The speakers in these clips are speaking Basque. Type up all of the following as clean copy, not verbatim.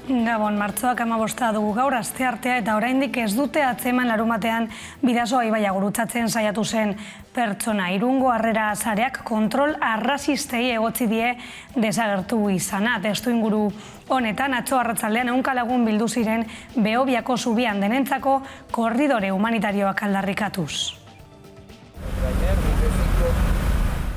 Gabon, martxoak 15 dugu gaur asteartea eta oraindik ez dute atzeman larunbatean Bidasoa ibaia gurutzatzen saiatu zen pertsona. Irungo Harrera sareak kontrol arrazistei egotzi die desagertu izana. Testuinguru honetan atzo arratsaldean 100 lagun bildu ziren Behobiako zubian denentzako korridore humanitarioak aldarrikatuz.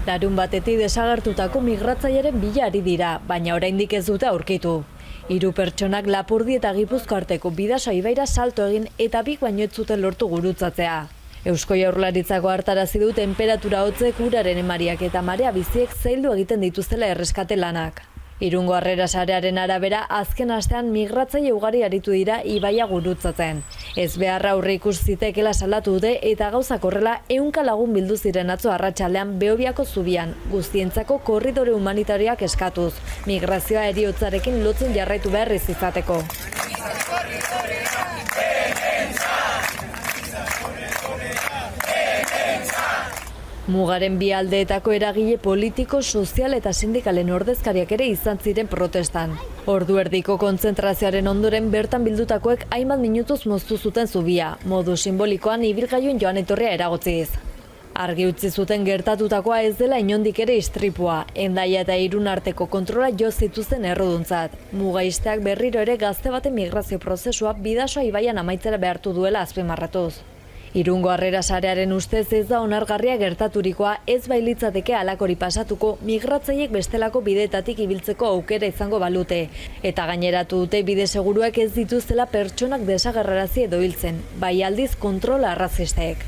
Larunbatetik desagertutako migratzailearen bila ari dira, baina oraindik ez dute aurkitu. 3 pertsonak Lapurdi eta Gipuzkoa arteko Bidasoa ibaira salto egin eta 2 baino ez zuten lortu gurutzatzea. Eusko Jaurlaritzako hartarazi du tenperatura hotzek uraren emariak eta marea biziek zaildu egiten dituztela erreskate lanak. Irungo Harrera sarearen arabera, azken astean migratzaile ugari aritu dira ibaia gurutzatzen. Ez beharra aurre ikus zitekeela salatu dute eta gauzak horrela 100 lagun bildu ziren atzo arratsaldean Behobiako zubian, guztientzako korridore humanitarioak eskatuz, migrazioa heriotzarekin lotzen jarraitu behar ez izateko. Mugaren bi aldeetako eragile politiko, sozial eta sindikalen ordezkariak ere izan ziren protestan. Ordu erdiko kontzentrazioaren ondoren bertan bildutakoek hainbat minutuz moztu zuten zubia, modu simbolikoan ibilgailuen joan etorria eragotziz. Argi utzi zuten gertatutakoa ez dela inondik ere istripua, Hendaia eta Irun arteko kontrola jo zituzten erruduntzat. Mugaisteak berriro ere gazte baten migrazio prozesua Bidasoa ibaian amaitzera behartu duela azpimarratuz. Irungo Harrera sarearen ustez ez da onargarria gertaturikoa, ez bailitzateke halakori pasatuko migratzaileek bestelako bideetatik ibiltzeko aukera izango balute. Eta gaineratu dute bide seguruak ez dituztela pertsonak desagerrarazi edo hiltzen, bai aldiz kontrola arrazistek.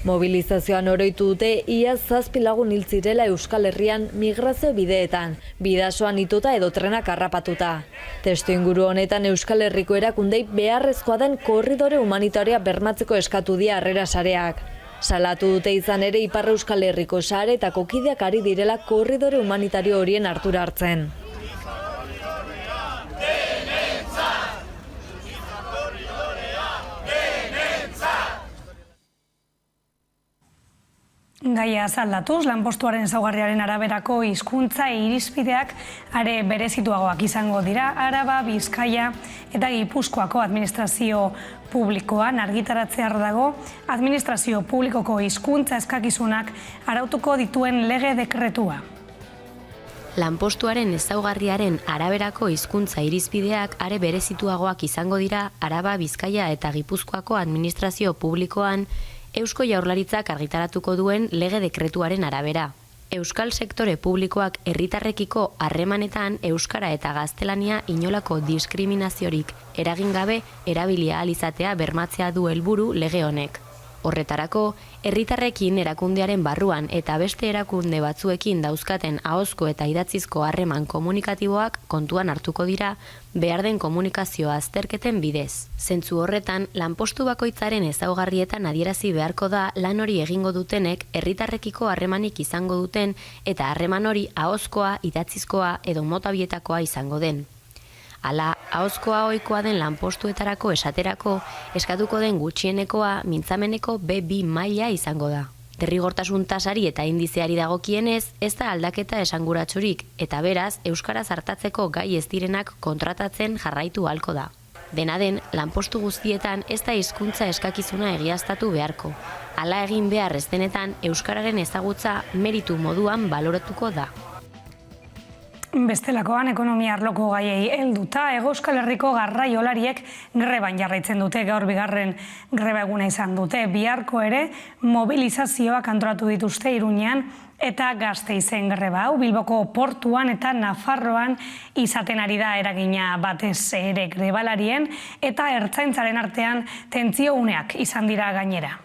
Mobilizazioan oroitu dute iaz 7 lagun hil zirela Euskal Herrian migrazio bideetan, Bidasoan ituta edo trenak harrapatuta. Testuinguru honetan Euskal Herriko erakundei beharrezkoa den korridore humanitarioa bermatzeko eskatu die Harrera sareak. Salatu dute izan ere Ipar Euskal Herriko sareetako kideak ari direla korridore humanitario horien hartura hartzen. Gaia azaldatuz, lanpostuaren ezaugarriaren araberako hizkuntza irizpideak are berezituagoak izango dira Araba, Bizkaia eta Gipuzkoako administrazio publikoan argitaratzear dago administrazio publikoko hizkuntza eskakizunak arautuko dituen lege dekretua. Lanpostuaren ezaugarriaren araberako hizkuntza irizpideak are berezituagoak izango dira Araba, Bizkaia eta Gipuzkoako administrazio publikoan Eusko Jaurlaritzak argitaratuko duen lege dekretuaren arabera. Euskal sektore publikoak herritarrekiko harremanetan euskara eta gaztelania inolako diskriminaziorik eragin gabe erabili ahal izatea bermatzea du helburu lege honek. Horretarako, herritarrekin erakundearen barruan eta beste erakunde batzuekin dauzkaten ahozko eta idatzizko harreman komunikatiboak kontuan hartuko dira behar den komunikazioa azterketen bidez. Zentzu horretan, lanpostu bakoitzaren ezaugarrietan adierazi beharko da lan hori egingo dutenek herritarrekiko harremanik izango duten eta harreman hori ahozkoa, idatzizkoa edo mota bietakoa izango den. Hala, ahozkoa ohikoa den lanpostuetarako esaterako, eskatuko den gutxienekoa mintzameneko B2 maila izango da. Derrigortasun tasari eta indizeari dagokienez, ez da aldaketa esanguratsurik, eta beraz, euskaraz hartatzeko gai ez direnak kontratatzen jarraitu ahalko da. Dena den, lanpostu guztietan ez da hizkuntza eskakizuna egiaztatu beharko. Hala egin behar ez denetan, euskararen ezagutza meritu moduan baloratuko da. Bestelakoan ekonomia arloko gaiei helduta, Hego Euskal Herriko garraiolariek greban jarraitzen dute, gaur bigarren greba eguna izan dute. Biharko ere mobilizazioak antolatu dituzte Iruñean eta Gasteizen greba hau. Bilboko portuan eta Nafarroan izaten ari da eragina batez ere grebalarien eta ertzaintzaren artean tentsio uneak izan dira gainera.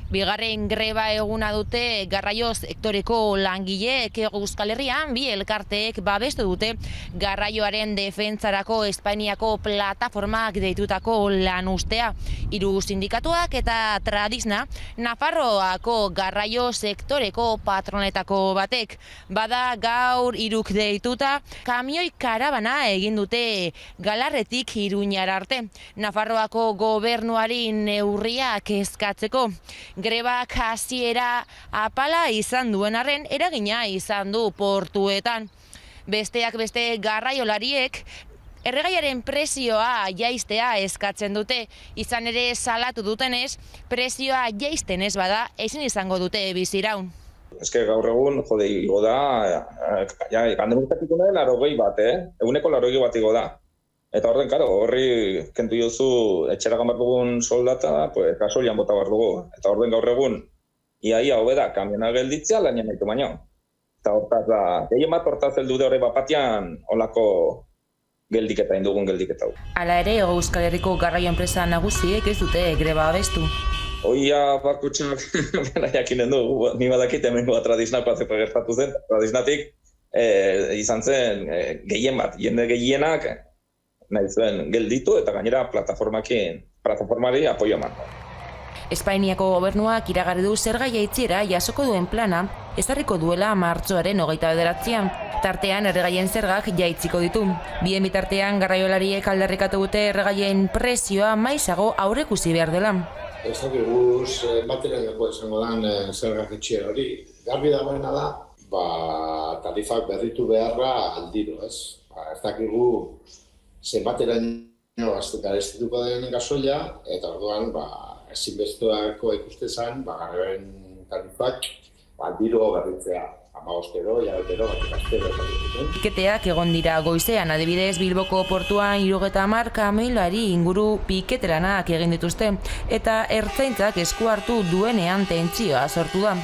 Bigarren greba eguna dute garraio sektoreko langileek Euskal Herrian, bi elkarteek babestu dute garraioaren defentsarako Espainiako plataformak deitutako lanustea. 3 sindikatuak eta Tradisna, Nafarroako garraio sektoreko patronetako batek. Bada gaur 3 deituta, kamioi karabana egin dute Galarretik Iruñara arte. Nafarroako gobernuari neurriak eskatzeko. Grebak hasiera apala izan duen arren eragina izan du portuetan. Besteak beste garraiolariek Erregaiaren prezioa jaistea eskatzen dute, izan ere salatu dutenez, prezioa jaisten ez bada ezin izango dute biziraun. Eske gaur egun, igo da, gandemuztatik unaren 81, eguneko 81 igo da. Eta horren, horri kentu jozu etxera gamar dugun soldata, gasolian bota behar dugu. Eta horren gaur egun, iaia hobeda, kamiona gelditzea, lanien nahitu baino. Eta hortaz da, gehien bat hortaz heldu horre bapatian olako geldiketa, indugun geldiketa. Hala ere, Euskal Herriko garraio enpresa nagusiek ez dute greba abestu. Oia bakutxak bera jakinen du, ni badakit hemengoa tradiznakoa zepa gertatu zen. Tradiznatik izan zen gehien bat, jende gehienak nahi zuen gelditu eta gainera plataformari apoio eman. Espainiako gobernuak iragarri du zerga jaitsiera jasoko duen plana ezarriko duela martxoaren 29an. Tartean erregaien zergak jaitziko ditu. Bien bitartean garraiolariek aldarrikatu dute erregaien prezioa maizago aurreikusi behar dela. Ez dakigu zenbaterainoko izango den zergak itxiera hori. Garbi dagoena da, tarifak berritu beharra aldiro, ez? Ez dakigu zenbateraino garestituko den gasoila, eta orduan ezinbestekoa ikuste zen, garraioaren tarifak aldiro berritzea. Piketeak egon dira goizean, adibidez Bilboko portuan 70 kamioilari inguru piketeranak egin dituzte, eta ertzaintzak esku hartu duenean tentsioa sortu da.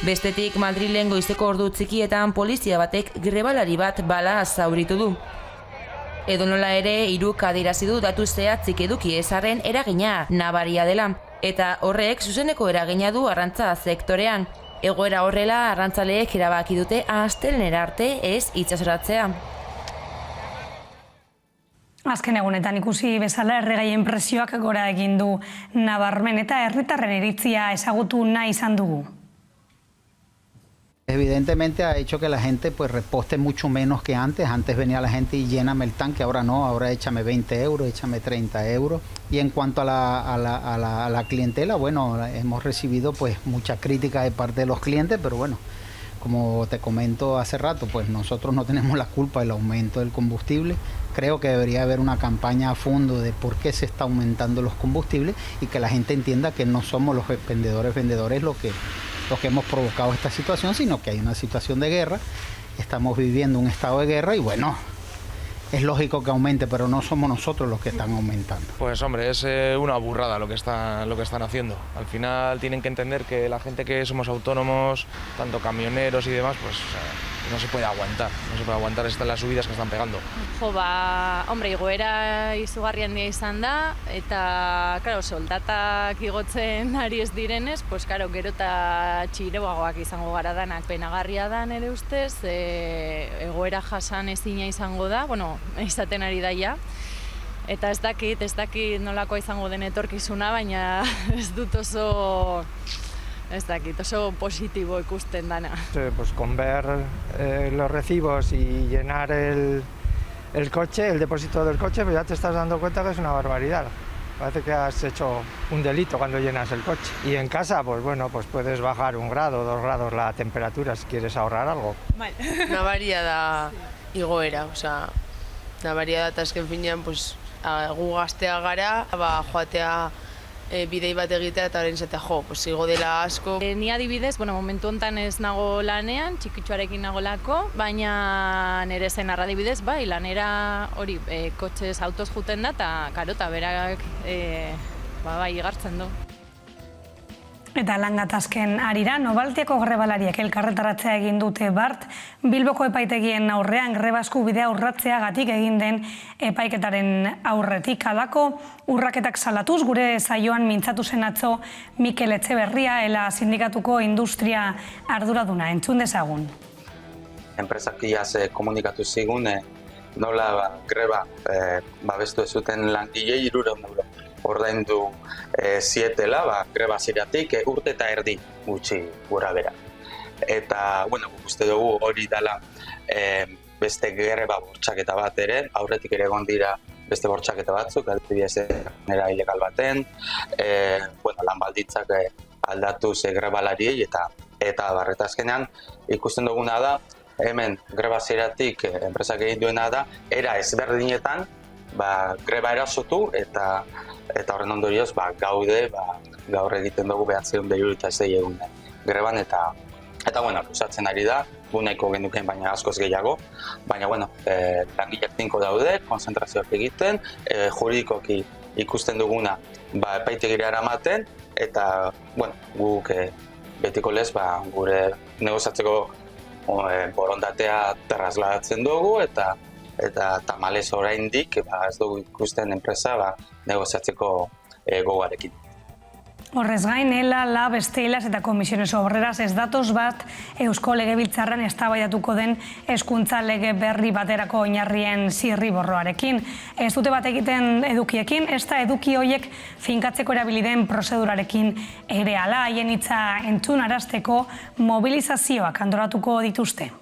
Bestetik Madrilen goizeko ordu txikietan polizia batek grebalari bat bala zauritu du. Edonola ere, 3 adierazi du datu zehatzik eduki ezarren eragina nabaria dela, eta horrek zuzeneko eragina du arrantza sektorean. Egoera horrela, arrantzaleek erabaki dute astelehen arte ez itsasoratzea. Azken egunetan ikusi bezala erregaien prezioak gora egin du nabarmen eta herritarren iritzia ezagutu nahi izan dugu. Evidentemente ha hecho que la gente reposte mucho menos que antes. Antes venía la gente y lléname el tanque, ahora no, ahora échame 20 euros, échame 30 euros. Y en cuanto a la clientela, bueno, hemos recibido mucha crítica de parte de los clientes, pero bueno, como te comento hace rato, nosotros no tenemos la culpa del aumento del combustible. Creo que debería haber una campaña a fondo de por qué se está aumentando los combustibles y que la gente entienda que no somos los vendedores los que hemos provocado esta situación, sino que hay una situación de guerra, estamos viviendo un estado de guerra y bueno, es lógico que aumente, pero no somos nosotros los que están aumentando. Pues hombre, es una burrada lo que están haciendo. Al final tienen que entender que la gente que somos autónomos, tanto camioneros y demás, no se puede aguantar. No se puede aguantar las subidas que están pegando. Hombre, igoera izugarri handia izan da, eta, claro, soldatak igotzen ari ez direnez, gero eta txireagoak izango gara danak. Penagarria da nire ustez, egoera jasan ezina izango da, izaten ari daia. Eta ez dakit nolakoa izango den etorkizuna, baina ez dut oso positibo ikusten dana. Pues con ver los recibos y llenar el coche, el depósito del coche, pues ya te estás dando cuenta que es una barbaridad. Parece que has hecho un delito cuando llenas el coche. Y en casa, pues puedes bajar 1 grado, 2 grados la temperatura si quieres ahorrar algo. Nabaria da igoera, nabaria da eta azken finean, gu gaztea gara, joatea bidei bat egitea eta orain zatea igo dela asko. Ni adibidez, momentu honetan ez nago lanean, txikitxoarekin nagolako, baina nire zenarra adibidez, lanera hori kotxez autoz juten da eta berak igartzen du. Eta langatazken arira, Nobaltiako grebalariek elkarretaratzea egin dute bart, Bilboko epaitegien aurrean greba eskubidea urratzeagatik egin den epaiketaren aurretik. Halako urraketak salatuz, gure saioan mintzatu zen atzo Mikel Etxeberria, ELA sindikatuko industria arduraduna. Entzun dezagun. Enpresak iaz komunikatu zigun, nola greba babestu ez zuten langilei 300 euro. Ordaindu zietela, greba ziratik urte eta erdi gutxi gora bera. Eta, uste dugu hori dela beste greba bortxaketa bat ere, aurretik ere egon dira beste bortxaketa batzuk, adibidez nera ilegal baten, lan baldintzak aldatu grebalariei eta barretazkenean ikusten duguna da, hemen greba ziratik enpresak egin duena da, era ezberdinetan greba erasotu eta horren ondorioz gaude gaur egiten dugu 976 egun greban eta luzatzen ari da, gu nahiko genukeen baina askoz gehiago, baina langileak tinko daude, konzentrazioak egiten, juridikoki ikusten duguna epaitegira eramaten eta guk betiko lez gure negoziatzeko borondatea trasladatzen dugu eta tamalez oraindik ez dugu ikusten enpresa negoziatzeko gogoarekin. Horrez gain, ELA, LAB, Estelas eta Komisiones Obreras ez datoz bat Eusko Legebiltzarran eztabaidatuko den hezkuntza lege berri baterako oinarrien zirriborroarekin. Ez dute bat egiten edukiekin, ez da eduki horiek finkatzeko erabili den prozedurarekin ere hala, haien hitza entzunarazteko mobilizazioak antolatuko dituzte.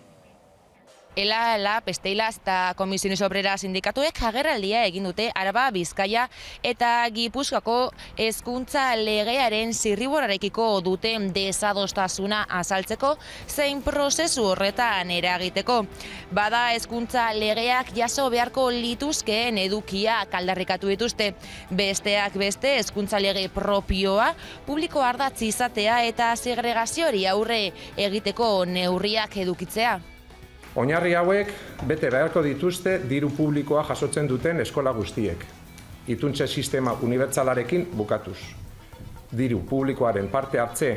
ELA, LAB, Estelas eta Komisiones Obreras sindikatuek agerraldia egin dute Araba, Bizkaia eta Gipuzkoako hezkuntza legearen zirriborrarekiko duten desadostasuna azaltzeko zein prozesu horretan eragiteko. Bada hezkuntza legeak jaso beharko lituzkeen edukiak aldarrikatu dituzte. Besteak beste hezkuntza lege propioa, publiko ardatz izatea eta segregazioari aurre egiteko neurriak edukitzea. Oinarri hauek bete beharko dituzte diru publikoa jasotzen duten eskola guztiek. Ituntze sistema unibertsalarekin bukatuz. Diru publikoaren parte hartze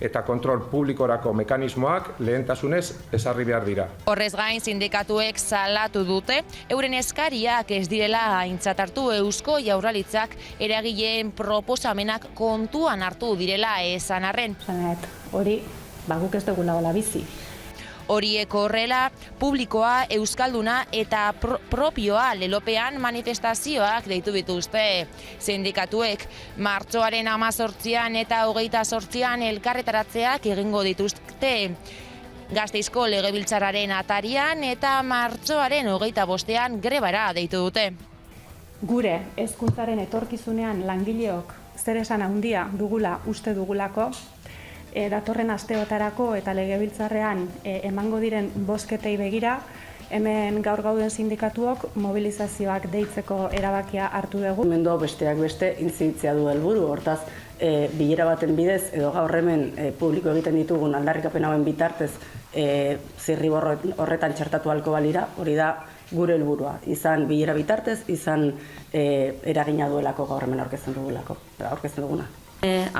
eta kontrol publikorako mekanismoak lehentasunez ezarri behar dira. Horrez gain sindikatuek salatu dute, euren eskariak ez direla aintzat hartu Eusko Jaurlaritzak eragileen proposamenak kontuan hartu direla esan arren. Hori, guk ez dugula hola bizi. Horiek horrela, publikoa, euskalduna eta propioa lelopean manifestazioak deitu dituzte. Sindikatuek martxoaren 18an eta 28an elkarretaratzeak egingo dituzte. Gasteizko Legebiltzarraren atarian eta martxoaren 25an grebara deitu dute. Gure hezkuntzaren etorkizunean langileok zer esan handia dugula uste dugulako, datorren asteotarako eta Legebiltzarrean emango diren bozketei begira, hemen gaur gauden sindikatuok mobilizazioak deitzeko erabakia hartu dugu. Hemen besteak beste intziditzea du helburu, hortaz bilera baten bidez edo gaur hemen publiko egiten ditugun aldarrikapen hauen bitartez zirriborro horretan txertatu ahalko balira, hori da gure helburua, izan bilera bitartez, izan eragina duelako gaur hemen aurkezten duguna.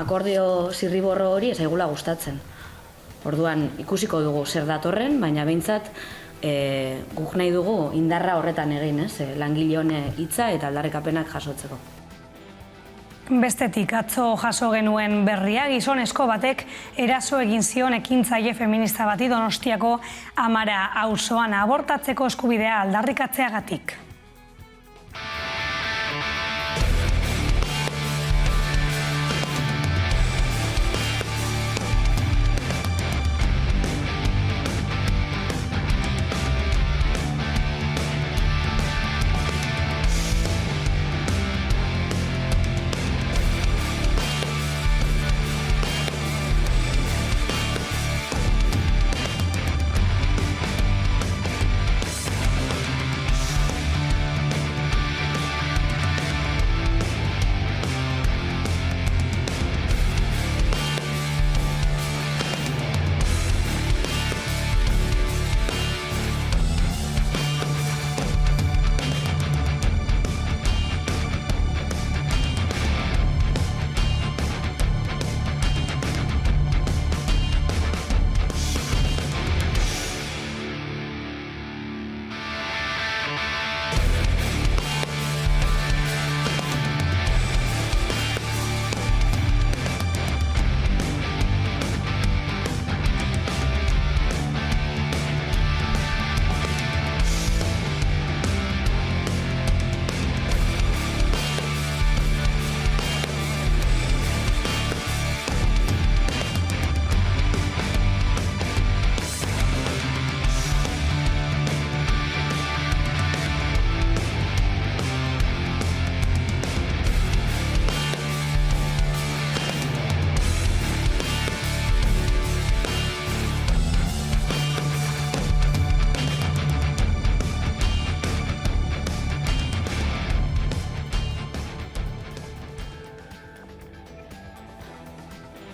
Akordio zirriborro hori ezaigula gustatzen. Orduan ikusiko dugu zer datorren, baina behintzat guk nahi dugu indarra horretan egin, langile hitza eta aldarrikapenak jasotzeko. Bestetik atzo jaso genuen berria, gizonezko batek eraso egin zion ekintzaile feminista bati Donostiako Amara auzoan abortatzeko eskubidea aldarrikatzeagatik.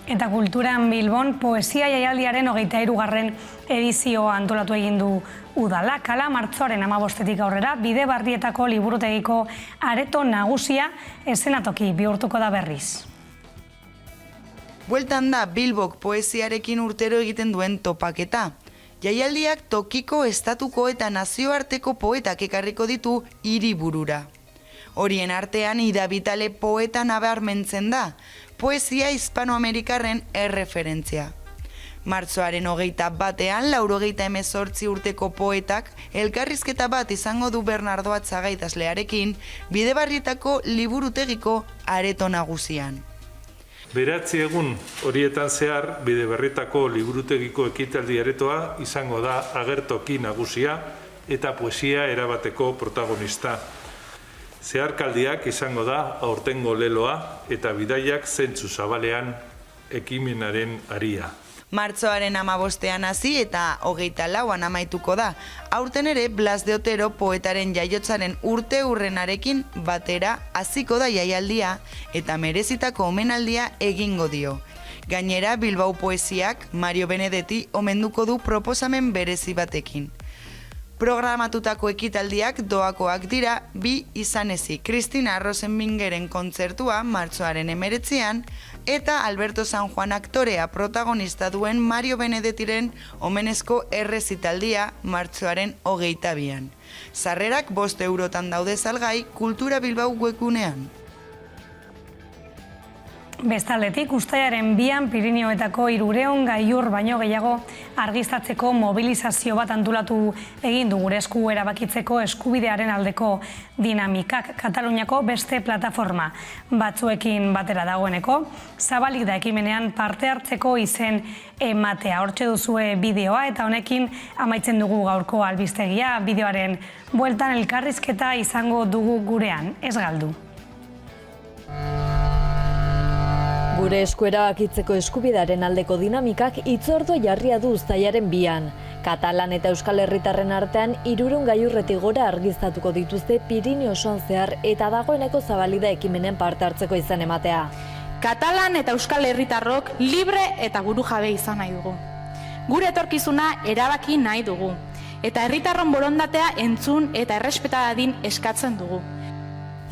Eta Kulturan Bilbon poesia jaialdiaren 23. edizioa antolatu egin du udalak. Hala, martxoaren 15-tik aurrera, Bidebarrietako liburutegiko areto nagusia eszenatoki bihurtuko da berriz. Bueltan da Bilbok poesiarekin urtero egiten duen topaketa. Jaialdiak tokiko, estatuko eta nazioarteko poetak ekarriko ditu hiriburura. Horien artean Ida Vitale poeta nabarmentzen da, poesia hispanoamerikarren erreferentzia. Martxoaren 21ean, 98 urteko poetak elkarrizketa bat izango du Bernardo Atzaga idazlearekin Bidebarrietako liburutegiko areto nagusian. 9 egun horietan zehar Bidebarrietako liburutegiko ekitaldi aretoa izango da agertoki nagusia eta poesia erabateko protagonista. Zeharkaldiak izango da aurtengo leloa eta bidaiak zentzu zabalean ekimenaren aria. Martxoaren 15ean hasi eta 24an amaituko da. Aurten ere Blas de Otero poetaren jaiotzaren urteurrenarekin batera hasiko da jaialdia eta merezitako omenaldia egingo dio. Gainera Bilbao Poesiak Mario Benedetti omenduko du proposamen berezi batekin. Programatutako ekitaldiak doakoak dira bi izan ezik. Cristina Rosenbingeren kontzertua martxoaren 19ean eta Alberto San Juan aktorea protagonista duen Mario Benedettiren omenezko errezitaldia martxoaren 22an. Sarrerak 5 eurotan daude salgai Kultura Bilbao webgunean. Bestaldetik, uztailaren 2an Pirinioetako 300 gailur baino gehiago argiztatzeko mobilizazio bat antolatu egin du gure esku erabakitzeko eskubidearen aldeko dinamikak. Kataluniako beste plataforma batzuekin batera dagoeneko, zabalik da ekimenean parte hartzeko izen ematea. Hortxe duzue bideoa eta honekin amaitzen dugu gaurko albistegia. Bideoaren bueltan elkarrizketa izango dugu gurean, ez galdu. Gure esku erabakitzeko eskubidearen aldeko dinamikak hitzordua jarria du uztailaren 2an. Katalan eta Euskal Herritarren artean 300 gailurretik gora argiztatuko dituzte Pirinio osoan zehar eta dagoeneko zabalida ekimenen parte hartzeko izan ematea. Katalan eta Euskal Herritarrok libre eta burujabe izan nahi dugu. Gure etorkizuna erabaki nahi dugu eta herritarron borondatea entzun eta errespeta dadin eskatzen dugu.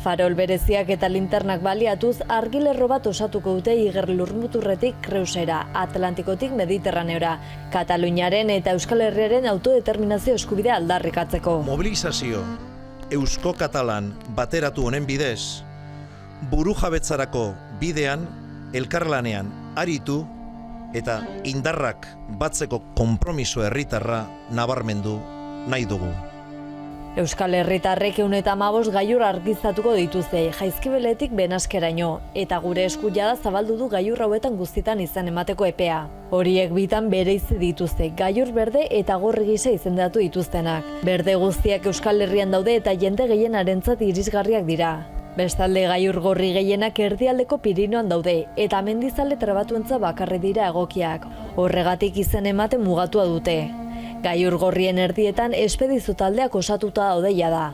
Farol bereziak eta linternak baliatuz argilerro bat osatuko dute Iger Lurmuturretik Kreusera, Atlantikotik Mediterraneora, Kataluniaren eta Euskal Herriaren autodeterminazio eskubidea aldarrikatzeko. Mobilizazio Eusko-Katalan bateratu honen bidez, burujabetzarako bidean, elkarlanean aritu eta indarrak batzeko konpromiso herritarra nabarmendu nahi dugu. Euskal Herritarrek 115 gailur argiztatuko dituzte, Jaizkibeletik Benaskeraino, eta gure esku jada zabaldu du gailur hauetan guztietan izan emateko epea. Horiek bitan bereizi dituzte, gailur berde eta gorri gisa izendatu dituztenak. Berde guztiak Euskal Herrian daude eta jende gehienarentzat irisgarriak dira. Bestalde gailur gorri gehienak erdialdeko Pirinoan daude, eta mendizale trabatuentza bakarri dira egokiak. Horregatik izen ematen mugatua dute. Gailur gorrien erdietan espedizu taldeak osatuta daudeia da.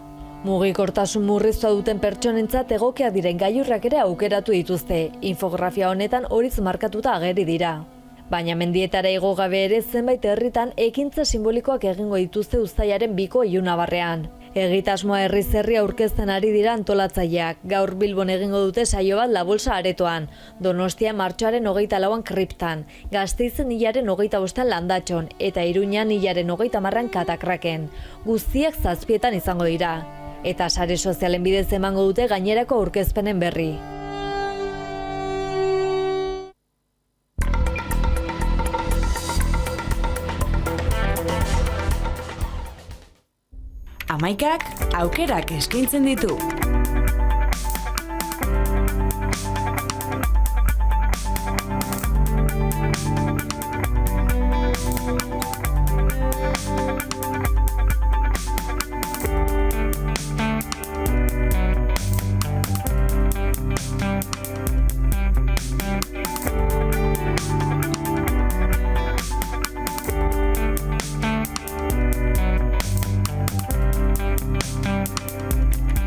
Mugikortasun murriztua duten pertsonentzat egokiak diren gailurrak ere aukeratu dituzte. Infografia honetan horiz markatuta ageri dira. Baina mendietara igo gabe ere zenbait herritan ekintza simbolikoak egingo dituzte uztailaren 2ko ilunabarrean. Egitasmoa herriz herri aurkezten ari dira antolatzaileak. Gaur Bilbon egingo dute saio bat La Bolsa aretoan. Donostia martxoaren 24an Kriptan. Gasteizen hilaren 25an Landatxon. Eta Iruñan hilaren 30an Katakraken. Guztiak 7etan izango dira. Eta sare sozialen bidez emango dute gainerako aurkezpenen berri. Amaikak aukerak eskaintzen ditu.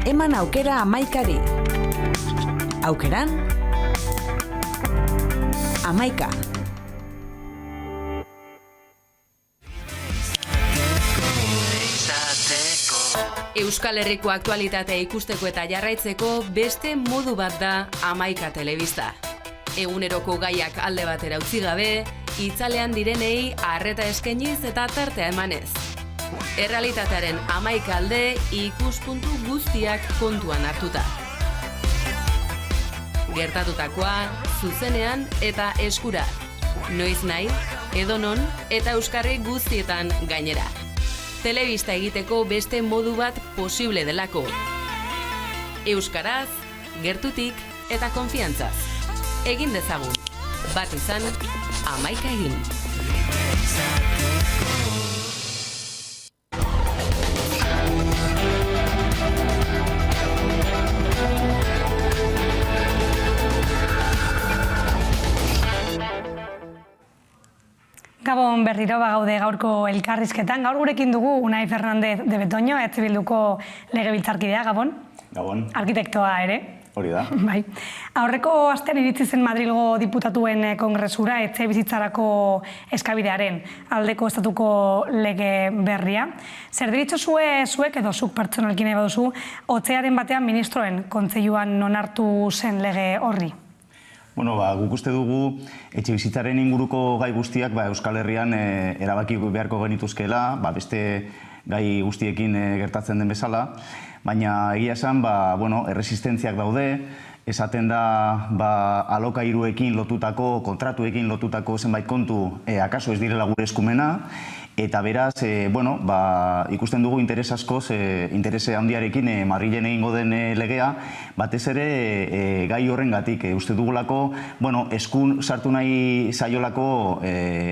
Eman aukera amaikari. Aukeran, Amaika. Euskal Herriko aktualitatea ikusteko eta jarraitzeko beste modu bat da Amaika Telebista. Eguneroko gaiak alde batera utzi gabe, itzalean direnei arreta eskainiz eta tartea emanez. Errealitatearen hamaika alde ikuspuntu guztiak kontuan hartuta. Gertatutakoa, zuzenean eta eskura. Noiz nahi, edonon eta euskarri guztietan gainera. Telebista egiteko beste modu bat posible delako. Euskaraz, gertutik eta konfiantzaz. Egin dezagun. Bat izan, Amaika egin. Gabon berriro gaude gaurko elkarrizketan. Gaur gurekin dugu Unai Fernandez de Betoño, EH Bilduko legebiltzarkidea, Gabon. Gabon. Arkitektoa ere. Hori da. Bai. Aurreko astean iritsi zen Madrilgo diputatuen kongresura etxe bizitzarako eskabidearen aldeko estatuko lege berria. Zer deritzo zuek edo zuk pertsonalki nahi baduzu, otsearen batean ministroen kontseiluan onartu zen lege horri? Bueno, guk uste dugu etxe bizitzaren inguruko gai guztiak Euskal Herrian erabaki beharko genituzkeela, beste gai guztiekin gertatzen den bezala, baina egia esan, erresistentziak daude, esaten da alokairuekin lotutako, kontratuekin lotutako zenbait kontu akaso ez direla gure eskumena, eta beraz, ikusten dugu interes askoz, interese handiarekin Madrilen egingo den legea, batez ere gai horrengatik uste dugulako, eskun sartu nahi zaiolako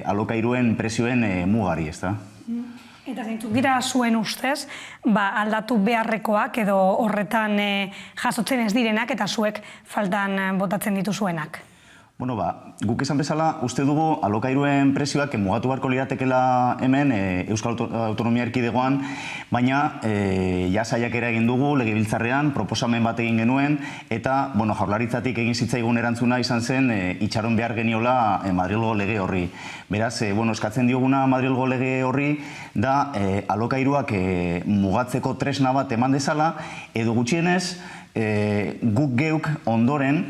alokairuen prezioen mugari, ez da? Eta zeintzuk dira zuen ustez, aldatu beharrekoak edo horretan jasotzen ez direnak eta zuek faltan botatzen dituzuenak? Guk esan bezala, uste dugu alokairuen prezioak mugatu beharko liratekela hemen Euskal Autonomia Erkidegoan, baina saiakera egin dugu legebiltzarrean, proposamen bat egin genuen, eta Jaurlaritzatik egin zitzaigun erantzuna izan zen itxaron behar geniola Madrilgo lege horri. Beraz, eskatzen dioguna Madrilgo lege horri da alokairuak mugatzeko tresna bat eman dezala, edo gutxienez guk geuk ondoren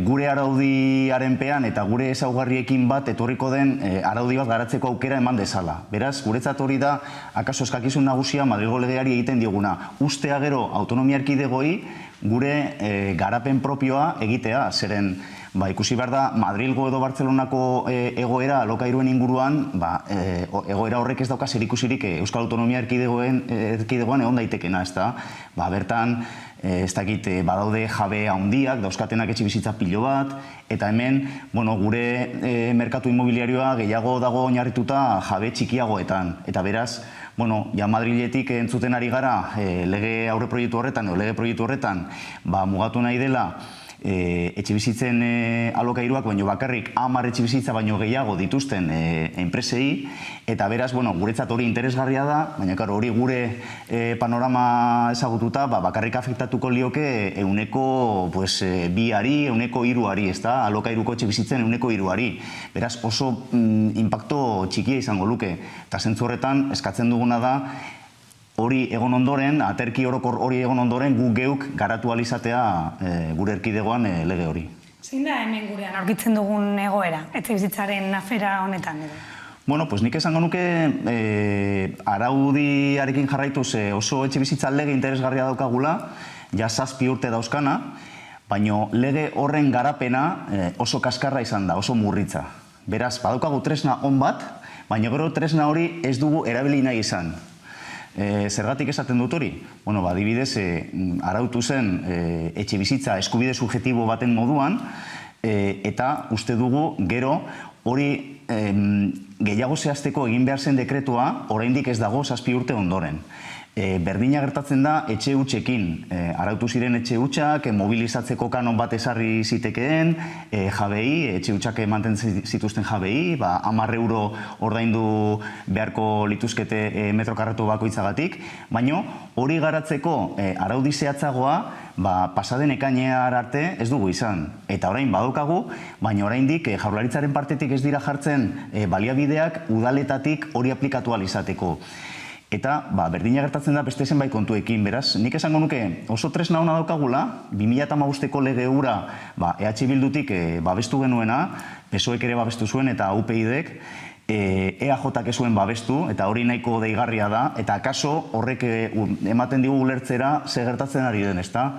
gure araudiaren pean eta gure ezaugarriekin bat etorriko den araudi bat garatzeko aukera eman dezala. Beraz, guretzat hori da, akaso eskakizun nagusia Madrilgo legeari egiten dioguna. Ustea gero autonomia erkidegoi gure garapen propioa egitea, zeren ikusi behar da Madrilgo edo Bartzelonako egoera alokairuen inguruan, egoera horrek ez dauka zerikusirik Euskal Autonomia Erkidegoan egon daitekena, ez da? Bertan, ez dakit, badaude jabe handiak, dauzkatenak etxe bizitza pilo bat, eta hemen, gure merkatu inmobiliarioa gehiago dago oinarrituta jabe txikiagoetan. Eta beraz, Madriletik entzuten ari gara lege aurreproiektu horretan, edo lege proiektu horretan, mugatu nahi dela etxe bizitzen alokairuak, baino bakarrik 10 etxe bizitza baino gehiago dituzten enpresei, eta beraz, guretzat hori interesgarria da, baina hori gure panorama ezagututa, bakarrik afektatuko lioke euneko 2ari, euneko 3ari, ez da, alokairuko etxe bizitzen euneko 3ari. Beraz, oso inpakto txikia izango luke, eta zentzu horretan eskatzen duguna da, hori egon ondoren, aterki orokor hori egon ondoren, gu geuk garatu alizatea gure erkidegoan lege hori. Zein da hemen gurean aurkitzen dugun egoera, etxe bizitzaren afera honetan edo? Nik esango nuke araudiarekin jarraituz oso etxe bizitza lege interesgarria daukagula, 7 urte dauzkana, baina lege horren garapena oso kaskarra izan da, oso murritza. Beraz, badaukagu tresna on bat, baina gero tresna hori ez dugu erabili nahi izan. Zergatik esaten dut hori? Adibidez, arautu zen etxe bizitza eskubide subjektibo baten moduan, eta uste dugu gero hori gehiago zehazteko egin behar zen dekretua oraindik ez dago 7 urte ondoren. Berdina gertatzen da etxe hutsekin. Arautu ziren etxe hutsak, mobilizatzeko kanon bat ezarri zitekeen, jabei, etxe hutsak manten zituzten jabei, 10 euro ordaindu beharko lituzkete metro karratu bakoitzagatik, baina hori garatzeko araudi zehatzagoa pasaden ekainear arte ez dugu izan. Eta orain badaukagu, baina oraindik Jaurlaritzaren partetik ez dira jartzen baliabideak udaletatik hori aplikatu ahal izateko. Eta berdina gertatzen da beste zenbait kontuekin, beraz, nik esango nuke oso tresna ona daukagula, 2015ko lege hura EH Bildutik babestu genuena, PSOEk ere babestu zuen eta UPyDek, EAJak ez zuen babestu, eta hori nahiko deigarria da, eta akaso horrek ematen digu ulertzera ze gertatzen ari den, ezta?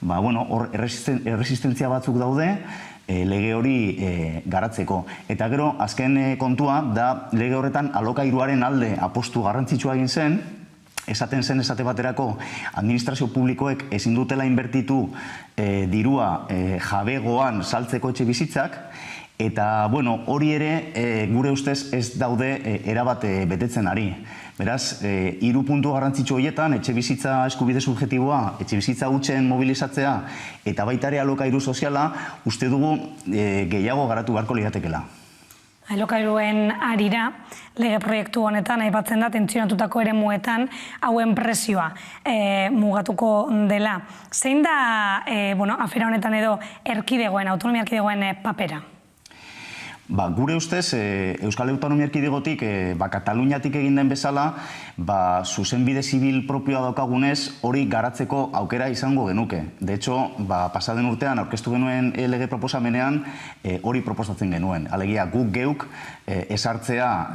Hor erresistentzia batzuk daude, lege hori garatzeko. Eta gero, azken kontua, da lege horretan alokairuaren alde apostu garrantzitsua egin zen, esaten zen esate baterako administrazio publikoek ezin dutela inbertitu dirua jabegoan saltzeko etxe bizitzak, eta hori ere gure ustez ez daude erabat betetzen ari. Beraz, 3 puntu garrantzitsu horietan, etxe bizitza eskubide subjektiboa, etxe bizitza hutsen mobilizatzea, eta baita ere alokairu soziala, uste dugu gehiago garatu beharko liratekela. Alokairuen arira, lege proiektu honetan, aipatzen da, tentsionatutako eremuetan, hauen presioa mugatuko dela. Zein da, afera honetan edo, autonomia erkidegoen papera? Gure ustez, Euskal Autonomia Erkidegotik, Kataluniatik egin den bezala, zuzenbide zibil propioa daukagunez hori garatzeko aukera izango genuke. De hecho, pasaden urtean aurkeztu genuen lege proposamenean hori proposatzen genuen. Alegia, guk geuk esartzea,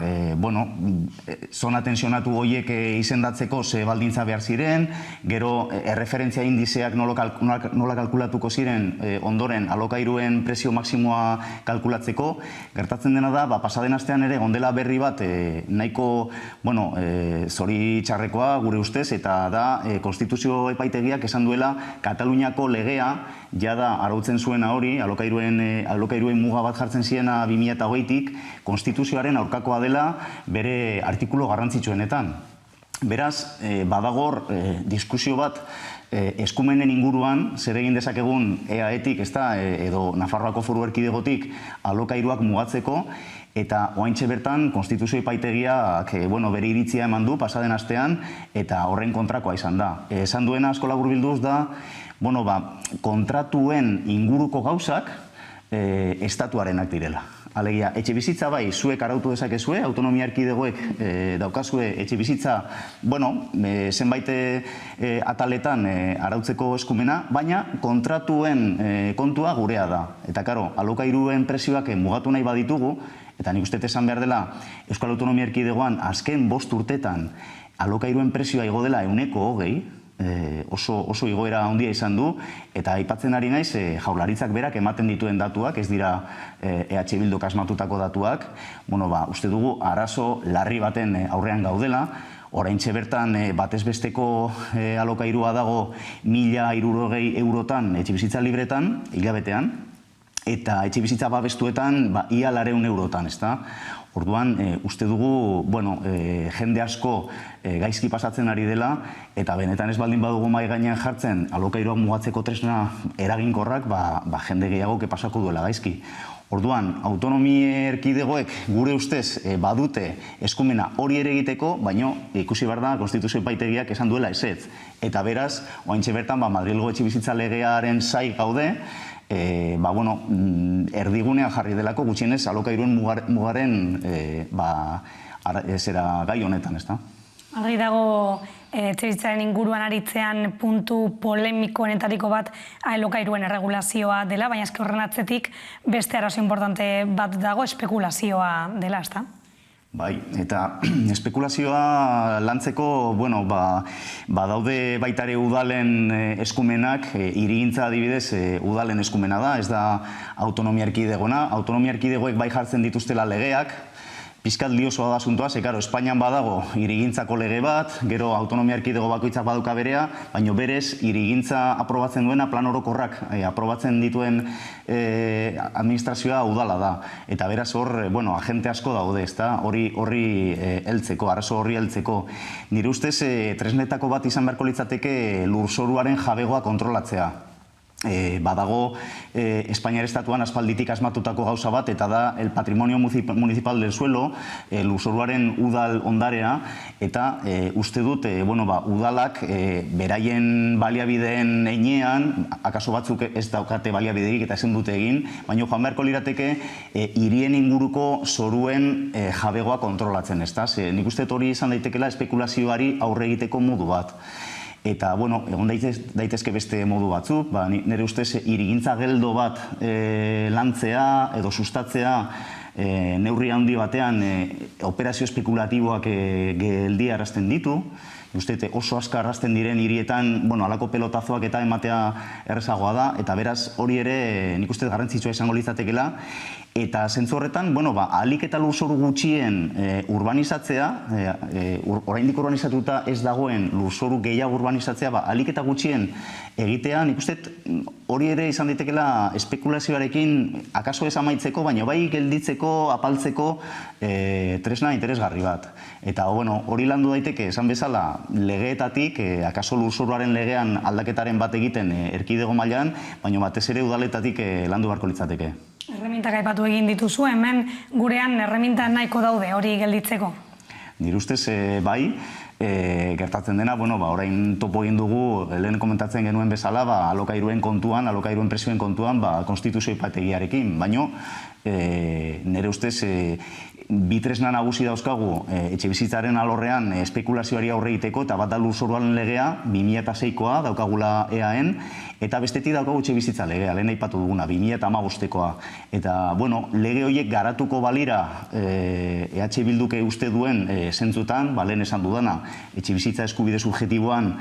zona tensionatu horiek izendatzeko ze baldintza behar ziren, gero erreferentzia indizeak nola kalkulatuko ziren ondoren alokairuen presio maksimoa kalkulatzeko. Gertatzen dena da, pasaden astean ere gondela berri bat nahiko zori txarrekoa gure ustez, eta da Konstituzio Epaitegiak esan duela Kataluniako legea jada arautzen zuena hori, alokairuen muga bat jartzen ziena 2008tik, Konstituzioaren aurkakoa dela bere artikulu garrantzitsuenetan. Beraz, badagor diskusio bat eskumenen inguruan, zer egin dezakegun EAEtik, edo Nafarroako Foru Erkidegotik alokairuak mugatzeko, eta oaintxe bertan Konstituzio Epaitegiak bere iritzia eman du pasaden astean, eta horren kontrakoa izan da. Esan duena asko laburbilduz da, kontratuen inguruko gauzak estatuarenak direla. Alegia, etxe bizitza bai, zuek arautu dezakezue, autonomia erkidegoek daukazue etxe bizitza, zenbait ataletan arautzeko eskumena, baina kontratuen kontua gurea da. Eta karo, alokairuen presioak mugatu nahi baditugu, eta nik uste esan behar dela Euskal Autonomia Erkidegoan azken 5 urtetan alokairuen presioa igo dela 120, oso igoera handia izan du, eta aipatzen ari naiz Jaurlaritzak berak ematen dituen datuak, ez dira EH Bilduk asmatutako datuak, uste dugu arazo larri baten aurrean gaudela, oraintxe bertan batez besteko alokairua dago 1.060 eurotan etxe bizitza libretan, hilabetean, eta etxe bizitza babestuetan ia 200 eurotan, ezta? Orduan, uste dugu, jende asko gaizki pasatzen ari dela, eta benetan ez baldin badugu mahai gainean jartzen alokairuak mugatzeko tresna eraginkorrak, jende gehiago pasako duela gaizki. Orduan, autonomia erkidegoek gure ustez badute eskumena hori ere egiteko, baina ikusi behar da Konstituzio Epaitegiak esan duela ezetz. Eta beraz, oaintxe bertan, Madrilgo etxe bizitza legearen zai gaude, erdigunean jarri delako gutxienez alokairuen mugaren gai honetan, ezta? Argi dago etxebizitzaren inguruan aritzean puntu polemikoenetariko bat alokairuen erregulazioa dela, baina eske horren atzetik beste arazo importante bat dago espekulazioa dela, ezta? Bai, eta espekulazioa lantzeko, daude baitare udalen eskumenak, hirigintza adibidez udalen eskumena da, ez da autonomia erkidegona. Autonomia erkidegoek bai jartzen dituztela legeak, Pizkat liosoa da asuntoa, ze karo, Espainian badago hirigintzako lege bat, gero autonomia erkidego bakoitzak baduka berea, baina berez hirigintza aprobatzen duena plan orokorrak aprobatzen dituen administrazioa udala da. Eta beraz hor, agente asko daude, ezta? Horri heltzeko, arazo horri heltzeko. Nire ustez, tresnetako bat izan beharko litzateke lurzoruaren jabegoa kontrolatzea. Badago Espainiar estatuan aspalditik asmatutako gauza bat, eta da el patrimonio municipal del suelo, lurzoruaren udal ondarea, eta uste dut udalak beraien baliabideen heinean, akaso batzuk ez daukate baliabiderik eta ezin dute egin, baina joan beharko lirateke hirien inguruko zoruen jabegoa kontrolatzen, ezta? Nik uste hori izan daitekela espekulazioari aurre egiteko modu bat. Eta, egon daitezke beste modu batzuk, nire ustez hirigintza geldo bat lantzea edo sustatzea neurri handi batean operazio espekulatiboak geldia arrazten ditu. Uste, oso aska arrazten diren hirietan, halako pelotazoak eta ematea errezagoa da, eta beraz hori ere nik uste garrantzitsua izango litzatekela. Eta zentzu horretan, ahalik eta lurzoru gutxien urbanizatzea, oraindik urbanizatuta ez dagoen lurzoru gehiago urbanizatzea, ahalik eta gutxien egitea, nik uste hori ere izan daitekela espekulazioarekin akaso ez amaitzeko, baina bai gelditzeko, apaltzeko tresna interesgarri bat. Eta hori landu daiteke, esan bezala, legeetatik, akaso lurzoruaren legean aldaketaren bat egiten erkidego mailan, baina batez ere udaletatik landu beharko litzateke. Erremintak aipatu egin dituzu, hemen gurean erreminta nahiko daude hori gelditzeko? Nire ustez bai, gertatzen dena, orain topo egin dugu, lehen komentatzen genuen bezala, alokairuen kontuan, alokairuen presioen kontuan, konstituzio ipategiarekin, baino nire ustez bi tresna nagusi dauzkagu etxebizitzaren alorrean espekulazioari aurre egiteko, eta bat da lurzoruaren legea, 2006koa daukagula EAen, eta bestetik daukagu etxebizitza legea, lehen aipatu duguna, 2015koa. Eta, lege horiek garatuko balira EH Bilduke uste duen zentzutan, lehen esan dudana, etxebizitza eskubide subjetiboan,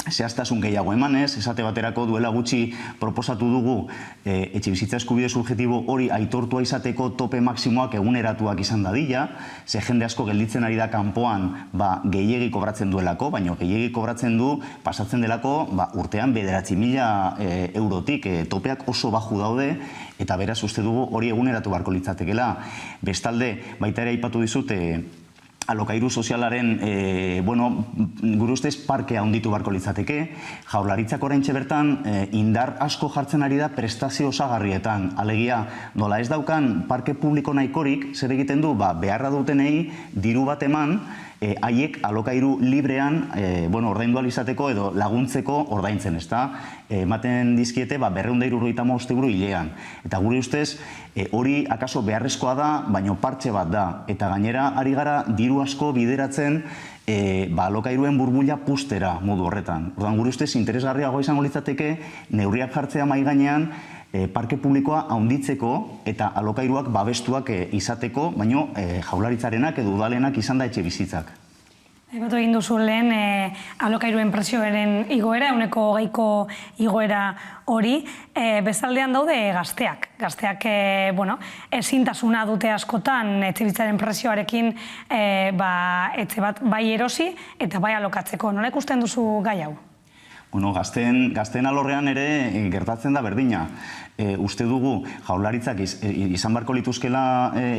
zehaztasun gehiago emanez, esate baterako duela gutxi proposatu dugu etxebizitza eskubide subjetibo hori aitortua izateko tope maksimoak eguneratuak izan dadila, ze jende asko gelditzen ari da kanpoan gehiegi kobratzen duelako, baina gehiegi kobratzen du pasatzen delako urtean 9.000 eurotik, topeak oso baju daude, eta beraz uste dugu hori eguneratu beharko litzatekela. Bestalde, baita ere aipatu dizute, alokairu sozialaren, gure ustez parkea handitu beharko litzateke, Jaurlaritzak oraintxe bertan indar asko jartzen ari da prestazio osagarrietan. Alegia, nola ez daukan parke publiko nahikorik, zer egiten du, beharra dutenei diru bat eman, haiek alokairu librean ordaindu ahal izateko edo laguntzeko ordaintzen, ezta? Ematen dizkiete 275 euro hilean. Eta gure ustez, hori akaso beharrezkoa da, baino partxe bat da. Eta gainera ari gara diru asko bideratzen alokairuen burbuila pustera modu horretan. Ordan gure ustez, interesgarriagoa izango litzateke neurriak jartzea mahai gainean parke publikoa handitzeko eta alokairuak babestuak izateko, baino Jaurlaritzarenak edo udalenak izan da etxe bizitzak. Aipatu egin duzu lehen alokairuen prezioaren igoera, 20%ko igoera hori, bezaldean daude gazteak. Gazteak, ezintasuna dute askotan etxebizitzaren prezioarekin etxe bat bai erosi eta bai alokatzeko. Nola ikusten duzu gai hau? Gazteen alorrean ere gertatzen da berdina. Uste dugu Jaurlaritzak izan beharko lituzkela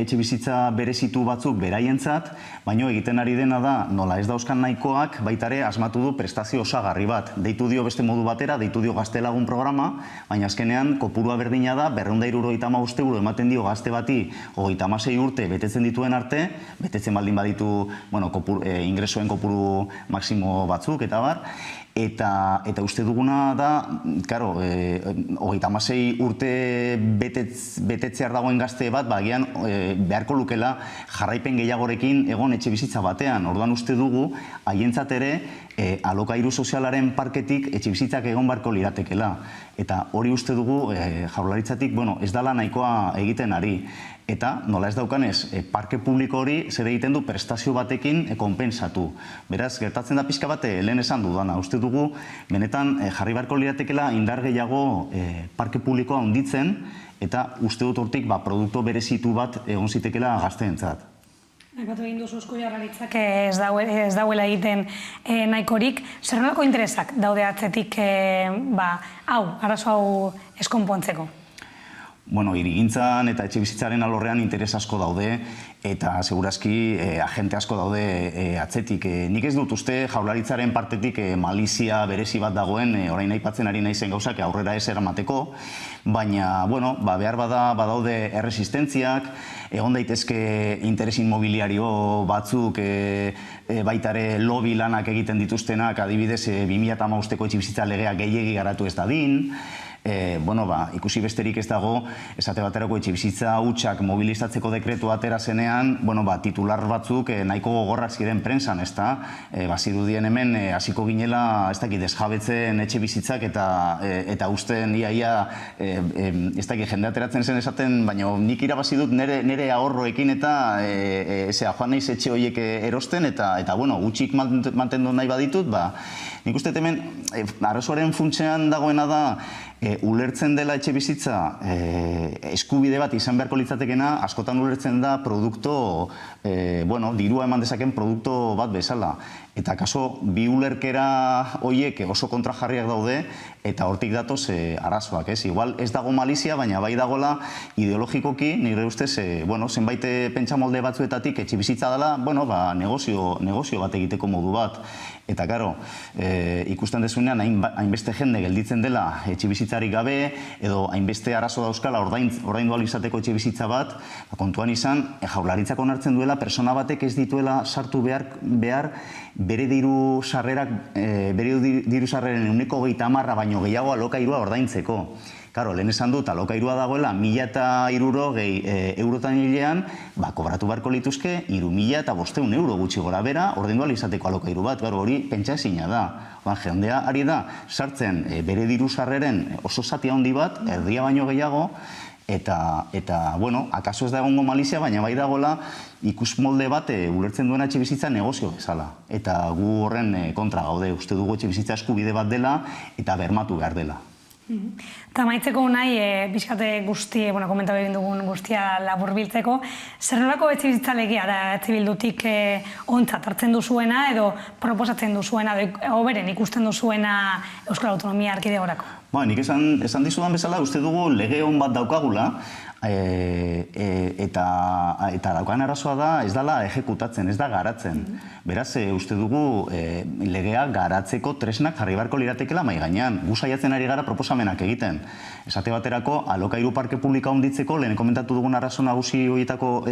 etxebizitza berezitu batzuk beraientzat, baino egiten ari dena da, nola ez dauzkan nahikoak, baitare asmatu du prestazio osagarri bat. Deitu dio beste modu batera, deitu dio gaztelagun programa, baina azkenean kopurua berdina da, 275 euro ematen dio gazte bati 36 urte betetzen dituen arte, betetzen baldin baditu ingresoen kopuru maksimo batzuk eta bar, eta uste duguna da, karo, 36 urte betetzear dagoen gazte bat, bagian beharko lukela jarraipen gehiagorekin egon etxe bizitza batean. Orduan uste dugu, haientzat ere, alokairu sozialaren parketik etxe bizitzak egon beharko liratekela. Eta hori uste dugu Jaurlaritzatik, ez dala nahikoa egiten ari. Eta, nola ez daukanez, parke publiko hori zer egiten du prestazio batekin konpensatu. Beraz, gertatzen da pixka bate, lehen esan dudana. Uste dugu, benetan jarri beharko liratekela indar gehiago parke publikoa handitzen, eta uste dut hortik produktu berezitu bat egon zitekela gazteentzat. Aipatu egin duzu Eusko Jaurlaritzak ez dauela egiten nahikorik. Zer nolako interesak daude atzetik arazo hau eskonpontzeko? Bueno, hirigintzan eta etxebizitzaren alorrean interes asko daude eta segurazki agente asko daude atzetik. Nik ez dut uste Jaurlaritzaren partetik malizia berezi bat dagoen, orain aipatzen ari naizen gauzak aurrera ez eramateko, baina, bueno, behar badaude erresistentziak, egon daitezke interes inmobiliario batzuk baitare lobby lanak egiten dituztenak, adibidez 2015ko etxebizitza legea gehiegi garatu ez dadin, ikusi besterik ez dago, esate baterako etxebizitza hutsak mobilizatzeko dekretu atera zenean, titular batzuk nahiko gogorrak ziren prentsan, ezta? Bazirudien hemen hasiko ginela, ez dakit, desjabetzen etxebizitzak eta usten iaia, ez dakit, jende ateratzen zen esaten, baina nik irabazi dut nire ahorroekin eta joan naiz etxe horiek erosten eta gutxik mantendu nahi baditut, nik uste hemen arazoaren funtsean dagoena da ulertzen dela etxe bizitza eskubide bat izan beharko litzatekena, askotan ulertzen da produkto, dirua eman dezaken produkto bat bezala. Eta kaso, bi ulerkera horiek oso kontrajarriak daude eta hortik datoz arazoak, ez? Igual ez dago malizia, baina bai dagola ideologikoki, nire ustez, zenbait pentsamolde batzuetatik etxe bizitza dela, negozio bat egiteko modu bat. Eta, karo, ikusten dezunean hainbeste jende gelditzen dela etxe bizitzarik gabe, edo hainbeste arazo dauzkala ordaindu ahal izateko etxe bizitza bat, kontuan izan, Jaurlaritzak onartzen duela persona batek ez dituela sartu behar bere diru sarreren 130 baino gehiago alokairua ordaintzeko. Karo, lehen esan dut, alokairua dagoela 1.160 eurotan hilean, kobratu beharko lituzke 3.500 euro gutxi gora bera, ordaindu ahal izateko alokairu bat, hori pentsa ezina da. Jendea ari da sartzen bere diru sarreren oso zati handi bat, erdia baino gehiago, eta, akaso ez da egongo malizia, baina bai dagoela ikusmolde bat ulertzen duena etxe bizitza negozio bezala. Eta gu horren kontra gaude, uste dugu etxe bizitza eskubide bat dela eta bermatu behar dela. Eta maitzeko nahi, bizkate guzti, komentatu egin dugun guztia laburbiltzeko, zer nolako etxe bizitza legea da etxe bildutik ontzat hartzen duzuena edo proposatzen duzuena, edo beren ikusten duzuena Euskal Autonomia Erkidegorako? Nik esan dizudan bezala, uste dugu lege hon bat daukagula, eta daukan arazoa da ez dela ejekutatzen, ez da garatzen. Beraz, uste dugu legea garatzeko tresnak jarri beharko liratekela mahai gainean. Gu saiatzen ari gara proposamenak egiten. Esate baterako, alokairu parke publika honditzeko, lehen komentatu dugun arazo nagusietako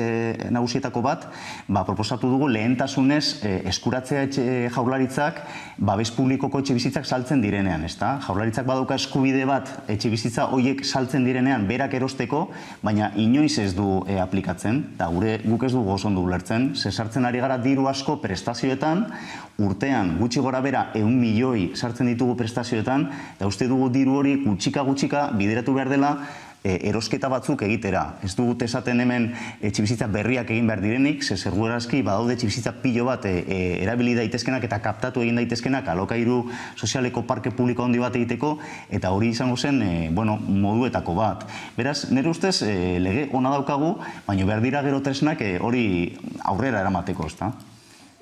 bat, proposatu dugu lehentasunez eskuratzea Jaurlaritzak babes publikoko etxe bizitzak saltzen direnean, ezta? Jaurlaritzak badauka eskubide bat etxe bizitza horiek saltzen direnean berak erosteko, baina inoiz ez du aplikatzen, eta guk ez dugu oso ondo ulertzen, sartzen ari gara diru asko prestazioetan, urtean gutxi gora bera 1 milioi sartzen ditugu prestazioetan, eta uste dugu diru hori gutxika bideratu behar dela erosketa batzuk egitera. Ez dugu esaten hemen etxebizitza berriak egin behar direnik, segurazki badaude etxebizitza pilo bat erabili daitezkenak eta kaptatu egin daitezkenak alokairu sozialeko parke publiko handi bat egiteko, eta hori izango zen moduetako bat. Beraz, nire ustez lege ona daukagu, baina behar dira gero tresnak hori aurrera eramateko, ezta?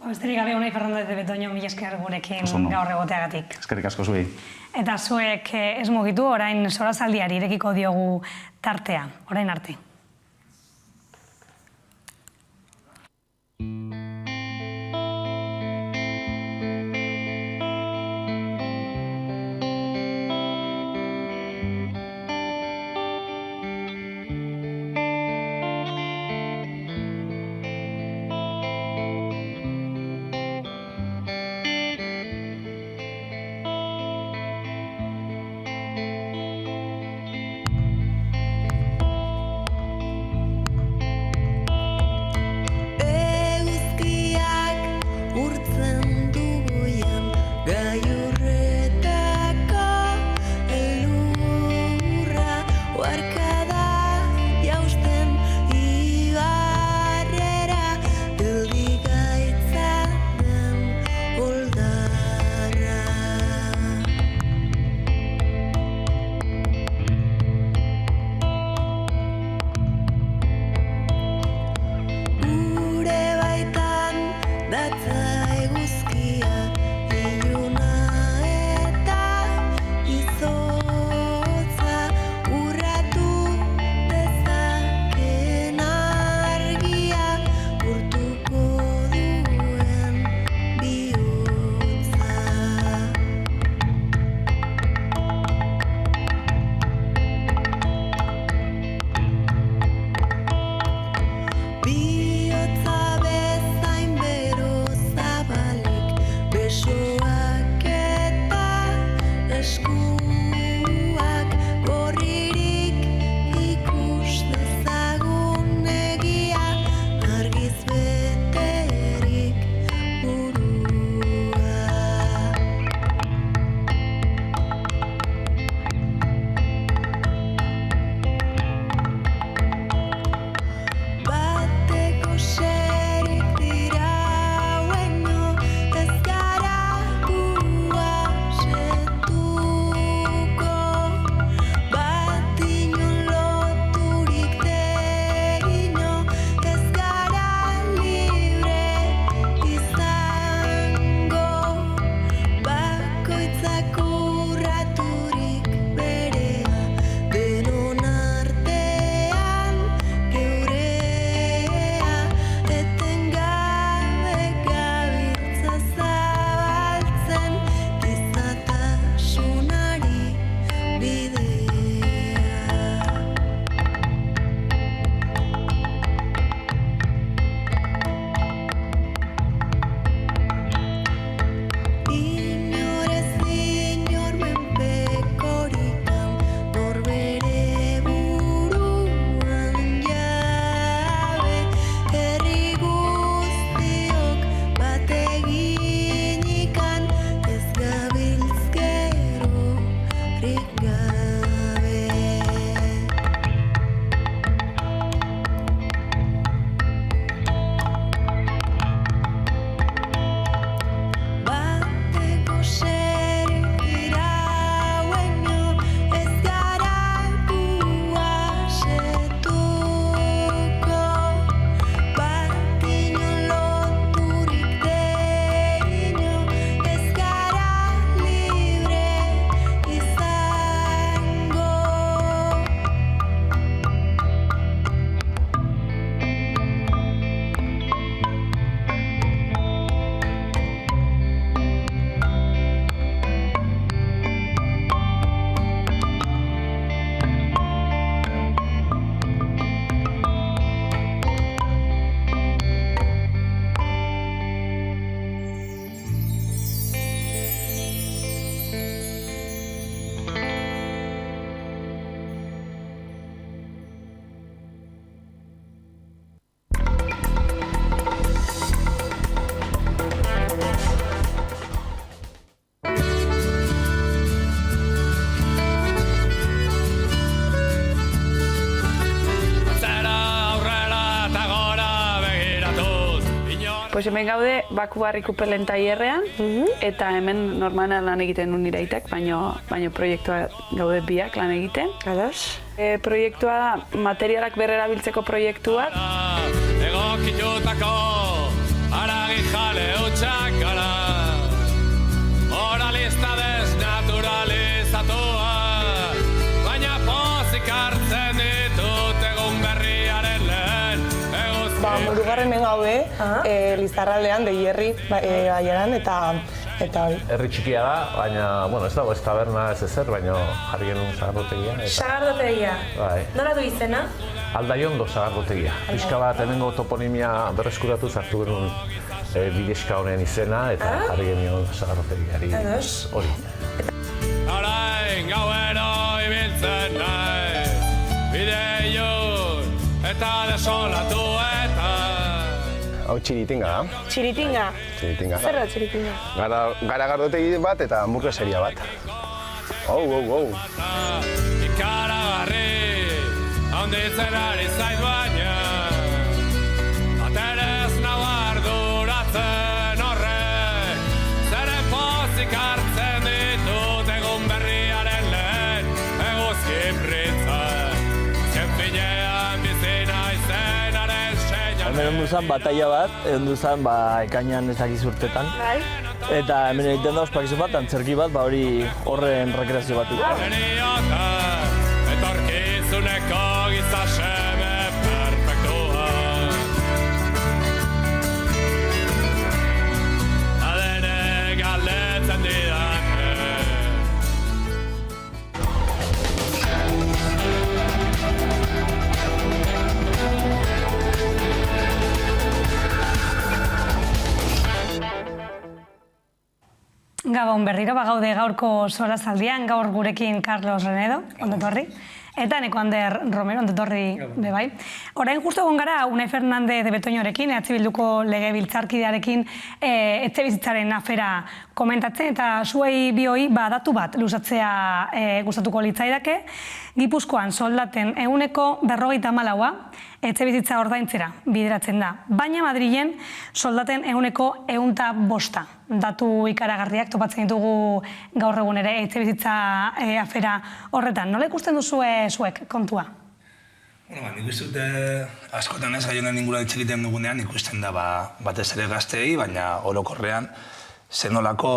Besterik gabe, Unai Fernandez de Betoño, mila esker gurekin gaur egoteagatik. Eskerrik asko zuei. Eta zuek ez mugitu, orain sorazaldiari irekiko diogu tartea, orain arte. Pues hemen gaude Baku Barriku Pelen tailerrean, eta hemen normalan lan egiten nun iraitek, baino proiektua gaude biak lan egiten. Proiektua da materialak berrerabiltzeko proiektu bat. Egokitutako haragi jale hutsak gara, moralista desnaturalizatua, baina pozik hartzen ditut egun berriaren lehen. Murugarren gaude, Lizarraldean, de Hierri aieran, eta hori. Herri txikia da, baina, ez dago ez taberna ez ezer, baina jarri genuen sagardotegia. Sagardotegia? Bai. Nola du izena? Aldaiondo sagardotegia. Pixka bat hemengo toponimia berreskuratu zartu genuen bidezka honen izena, eta jarri genuen sagardotegiari hori. Orain gauero ibiltzen nahi, bide ilun eta desolatu eta... Hau txiritinga da. Txiritinga? Txiritinga. Zer da txiritinga? Gara gardotegi bat eta hamburgueseria bat. Ikaragarri, handitzen ari zait baina, aterez nau arduratzen horrek, zeren pozik hartzen ditut egun berriaren lehen, eguzki pritzen, azken finean bizina izenaren seina. Hemen ondu zen bataila bat, ondu zen ekainan ezakiz urtetan. Eta hemen egiten da ospakizun bat, antzerki bat, hori horren rekreazio bat. Etorkizuneko giza seme perfektua. Adene galdetzen didate. Gabon berriro, bagaude gaurko solazaldian, gaur gurekin Carlos Renedo, ondotorri, eta Neko Ander Romero, ondotorri bebai. Orain justu egon gara, Unai Fernandez de Betoñorekin, EH Bilduko legebiltzarkidearekin etxebizitzaren afera komentatzen, eta zuei bioi datu bat luzatzea gustatuko litzaidake. Gipuzkoan soldaten 54%, etxebizitza ordaintzera bideratzen da. Baina Madrilen soldaten 105%. Datu ikaragarriak topatzen ditugu gaur egun ere etxebizitza afera horretan. Nola ikusten duzue zuek kontua? Nik uste dute askotan ez gaionen ingura hitz egiten dugunean ikusten da batez ere gazteei, baina orokorrean zenolako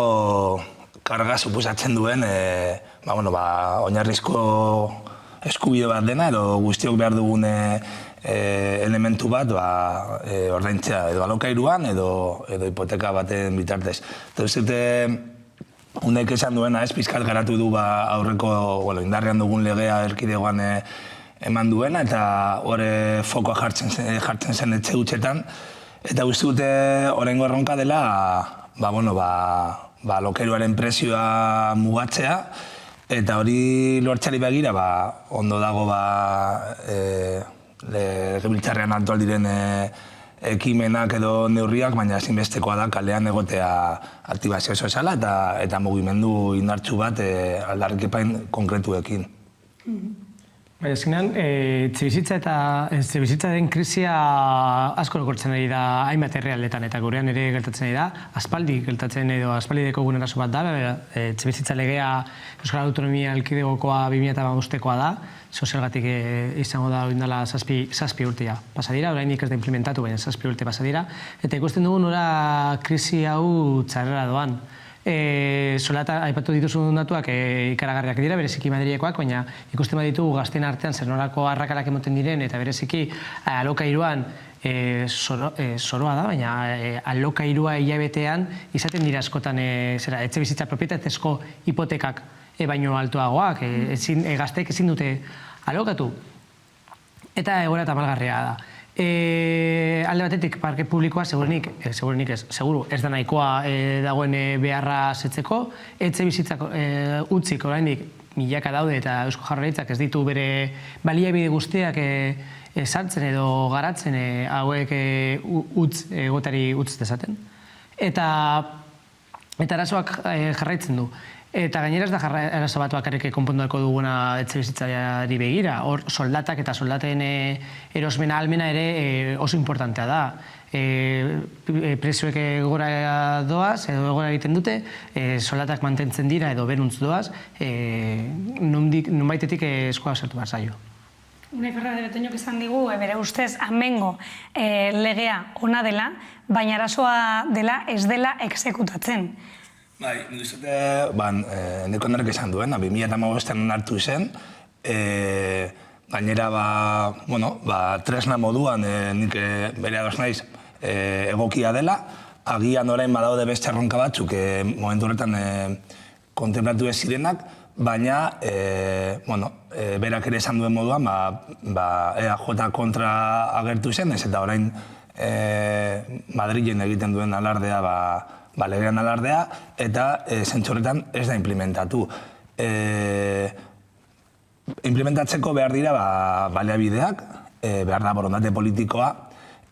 karga suposatzen duen oinarrizko eskubide bat dena edo guztiok behar dugun elementu bat ordaintzea edo alokairuan edo hipoteka baten bitartez. Eta uste Unek esan duena pizkat garatu du aurreko indarrean dugun legea erkidegoan eman duena eta hori fokoa jartzen zen etxe hutsetan. Eta uste dute oraingo erronka dela alokairuaren prezioa mugatzea eta hori lortzeari begira ondo dago legebiltzarrean altual diren ekimenak edo neurriak, baina ezinbestekoa da kalean egotea aktibazio soziala eta mugimendu indartsu bat aldarrikapen konkretuekin. Ezkenean, etxebizitzaren krisia asko lokortzen ari da hainbat herrialdetan eta gurean ere gertatzen ari da, aspaldi gertatzen edo aspaldi dekogun eraso bat da, etxebizitza legea Euskal Autonomia Erkidegokoa 2015koa da, sozialgatik izango da oindala 7 urtea pasadira, orainik ez da implementatu, baina 7 urte pasadira, eta ikusten dugu nora krisi hau txarrera doan. Solata, aipatu dituzun datuak ikaragarriak dira, bereziki Madrilekoak, baina ikusten baditugu gazteen artean zer nolako arrakalak emoten diren, eta bereziki alokairuan zoroa da, baina alokairua hilabetean izaten dira askotan etxebizitza propietatezko hipotekak baino altuagoak, gazteek ezin dute alokatu. Eta egoera tamalgarria da. Alde batetik, parke publikoa segurunik ez da nahikoa dagoen beharra setzeko, etxebizitzak utzik oraindik milaka daude eta Eusko Jaurlaritzak ez ditu bere baliabide guztiak sartzen edo garatzen hauek egotari utz dezaten. Eta arazoak jarraitzen du. Eta gainera ez da arazo bat bakarrik konponduko duguna etxebizitzari begira. Hor soldatak eta soldaten erosmena ahalmena ere oso importantea da. Prezioek gora doaz, edo gora egiten dute, soldatak mantentzen dira edo beruntz doaz, nonbaitetik eskoa sartu behar zaio. Unai Fernández de Betoñok esan digu, bere ustez, amengo legea ona dela, baina arazoa dela ez dela exekutatzen. Bai, nik uste, neko norek esan duen, 2015an hartu zen, gainera, tresna moduan, nik bere ados naiz, egokia dela, agian orain badaude beste erronka batzuk, momentu horretan kontemplatu ez zirenak, baina, berak ere esan duen moduan, EAJ kontra agertu zen, ez eta orain Madrilen egiten duen alardea, legean alardea, eta zentzorretan ez da implementatu. Implementatzeko behar dira baliabideak, behar da borondate politikoa,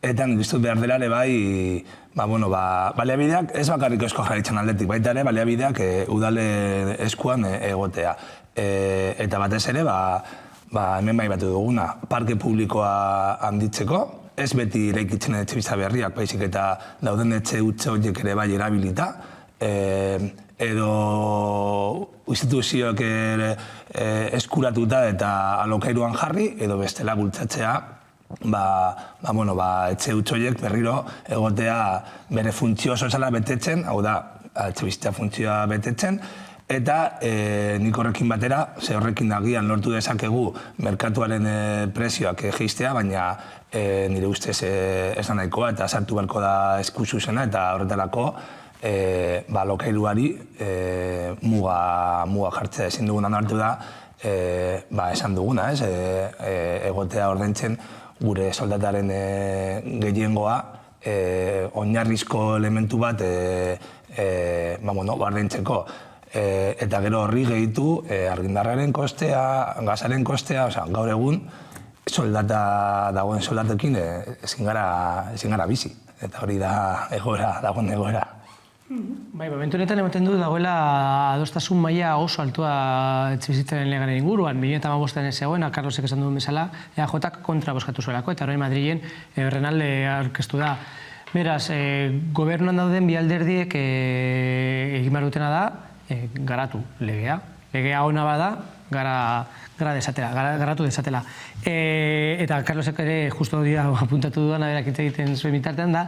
eta nik uste behar dela ere baliabideak ez bakarrik Eusko Jaurlaritzaren aldetik, baita ere baliabideak udale eskuan egotea. Eta batez ere, hemen bai batu duguna, parke publikoa handitzeko, ez beti eraikitzen etxebizitza berriak, baizik eta dauden etxe hutsa horiek ere bai erabilita, edo instituzioak eskuratuta eta alokairuan jarri, edo bestela bultzatzea, etxe hutsa horiek berriro egotea bere funtzio soziala betetzen, hau da, etxebizitza funtzioa betetzen, eta nik horrekin batera, ze horrekin agian lortu dezakegu merkatuaren prezioak jeistea, baina nire ustez ez da nahikoa eta sartu beharko da eskusu zena eta horretarako lokailuari muga jartzea ezin dugunan hartu da esan duguna, egotea ordaintzen gure soldataren gehiengoa oinarrizko elementu bat ordaintzeko. Eta gero horri gehitu argindarraren kostea, gazaren kostea, gaur egun dagoen soldatekin ezin gara bizi. Eta hori da dagoen egoera. Bai, momentu honetan ematen du dagoela adostasun maila oso altua etxebizitzaren legearen inguruan. 2015an ez zegoen, Carlosek esan duen bezala, EAJak kontra bozkatu zuelako, eta orain Madrilen Berrenalde aurkeztu da. Beraz, gobernuan dauden bi alderdiek egin behar dutena da, garatu legea. Legea ona bada, garatu desatela. Eta Carlosek ere, justo dira apuntatu dudan, berak hitz egiten zuen bitartean da,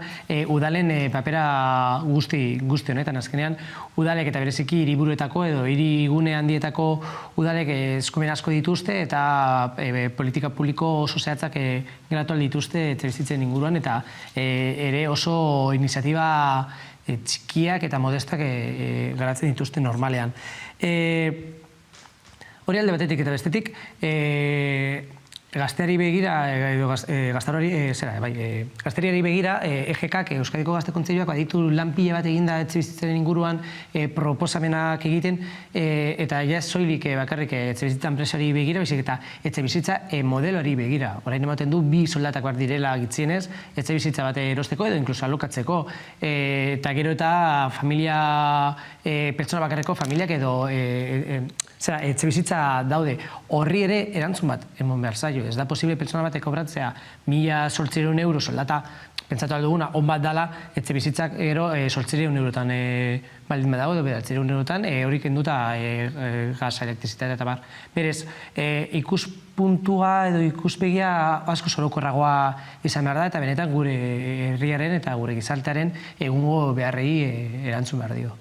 udalen papera guzti honetan. Azkenean, udalek eta bereziki hiriburuetako edo hirigune handietako udalek eskumen asko dituzte eta politika publiko oso zehatzak garatu dituzte etxebizitzen inguruan eta ere oso iniziatiba txikiak eta modestak garatzen dituzte normalean. Hori alde batetik eta bestetik, gazteari begira, gazteriari begira, EGK, Euskadiko Gazte Kontseiluak baditu lan pila bat eginda etxebizitzaren inguruan proposamenak egiten, eta ja soilik bakarrik etxebizitza enpresari begira, baizik eta etxebizitza modeloari begira. Orain ematen du bi soldatak bat direla gitzienez, etxebizitza bat erosteko edo inkluso alokatzeko. Eta gero eta familia, pertsona bakarreko familiak edo etxebizitza daude. Horri ere erantzun bat emon behar zaio. Ez da posible pertsona batek kobratzea 1.800 euro soldata, pentsatu alduguna, on bat dala, etxebizitzak gero 800 eurotan baldin badago, edo 900 eurotan, hori kenduta gaza, elektrizitatea eta bar. Berez, ikuspuntua edo ikuspegia asko sorokorragoa izan behar da, eta benetan gure herriaren eta gure gizartearen egungo beharrei erantzun behar dio.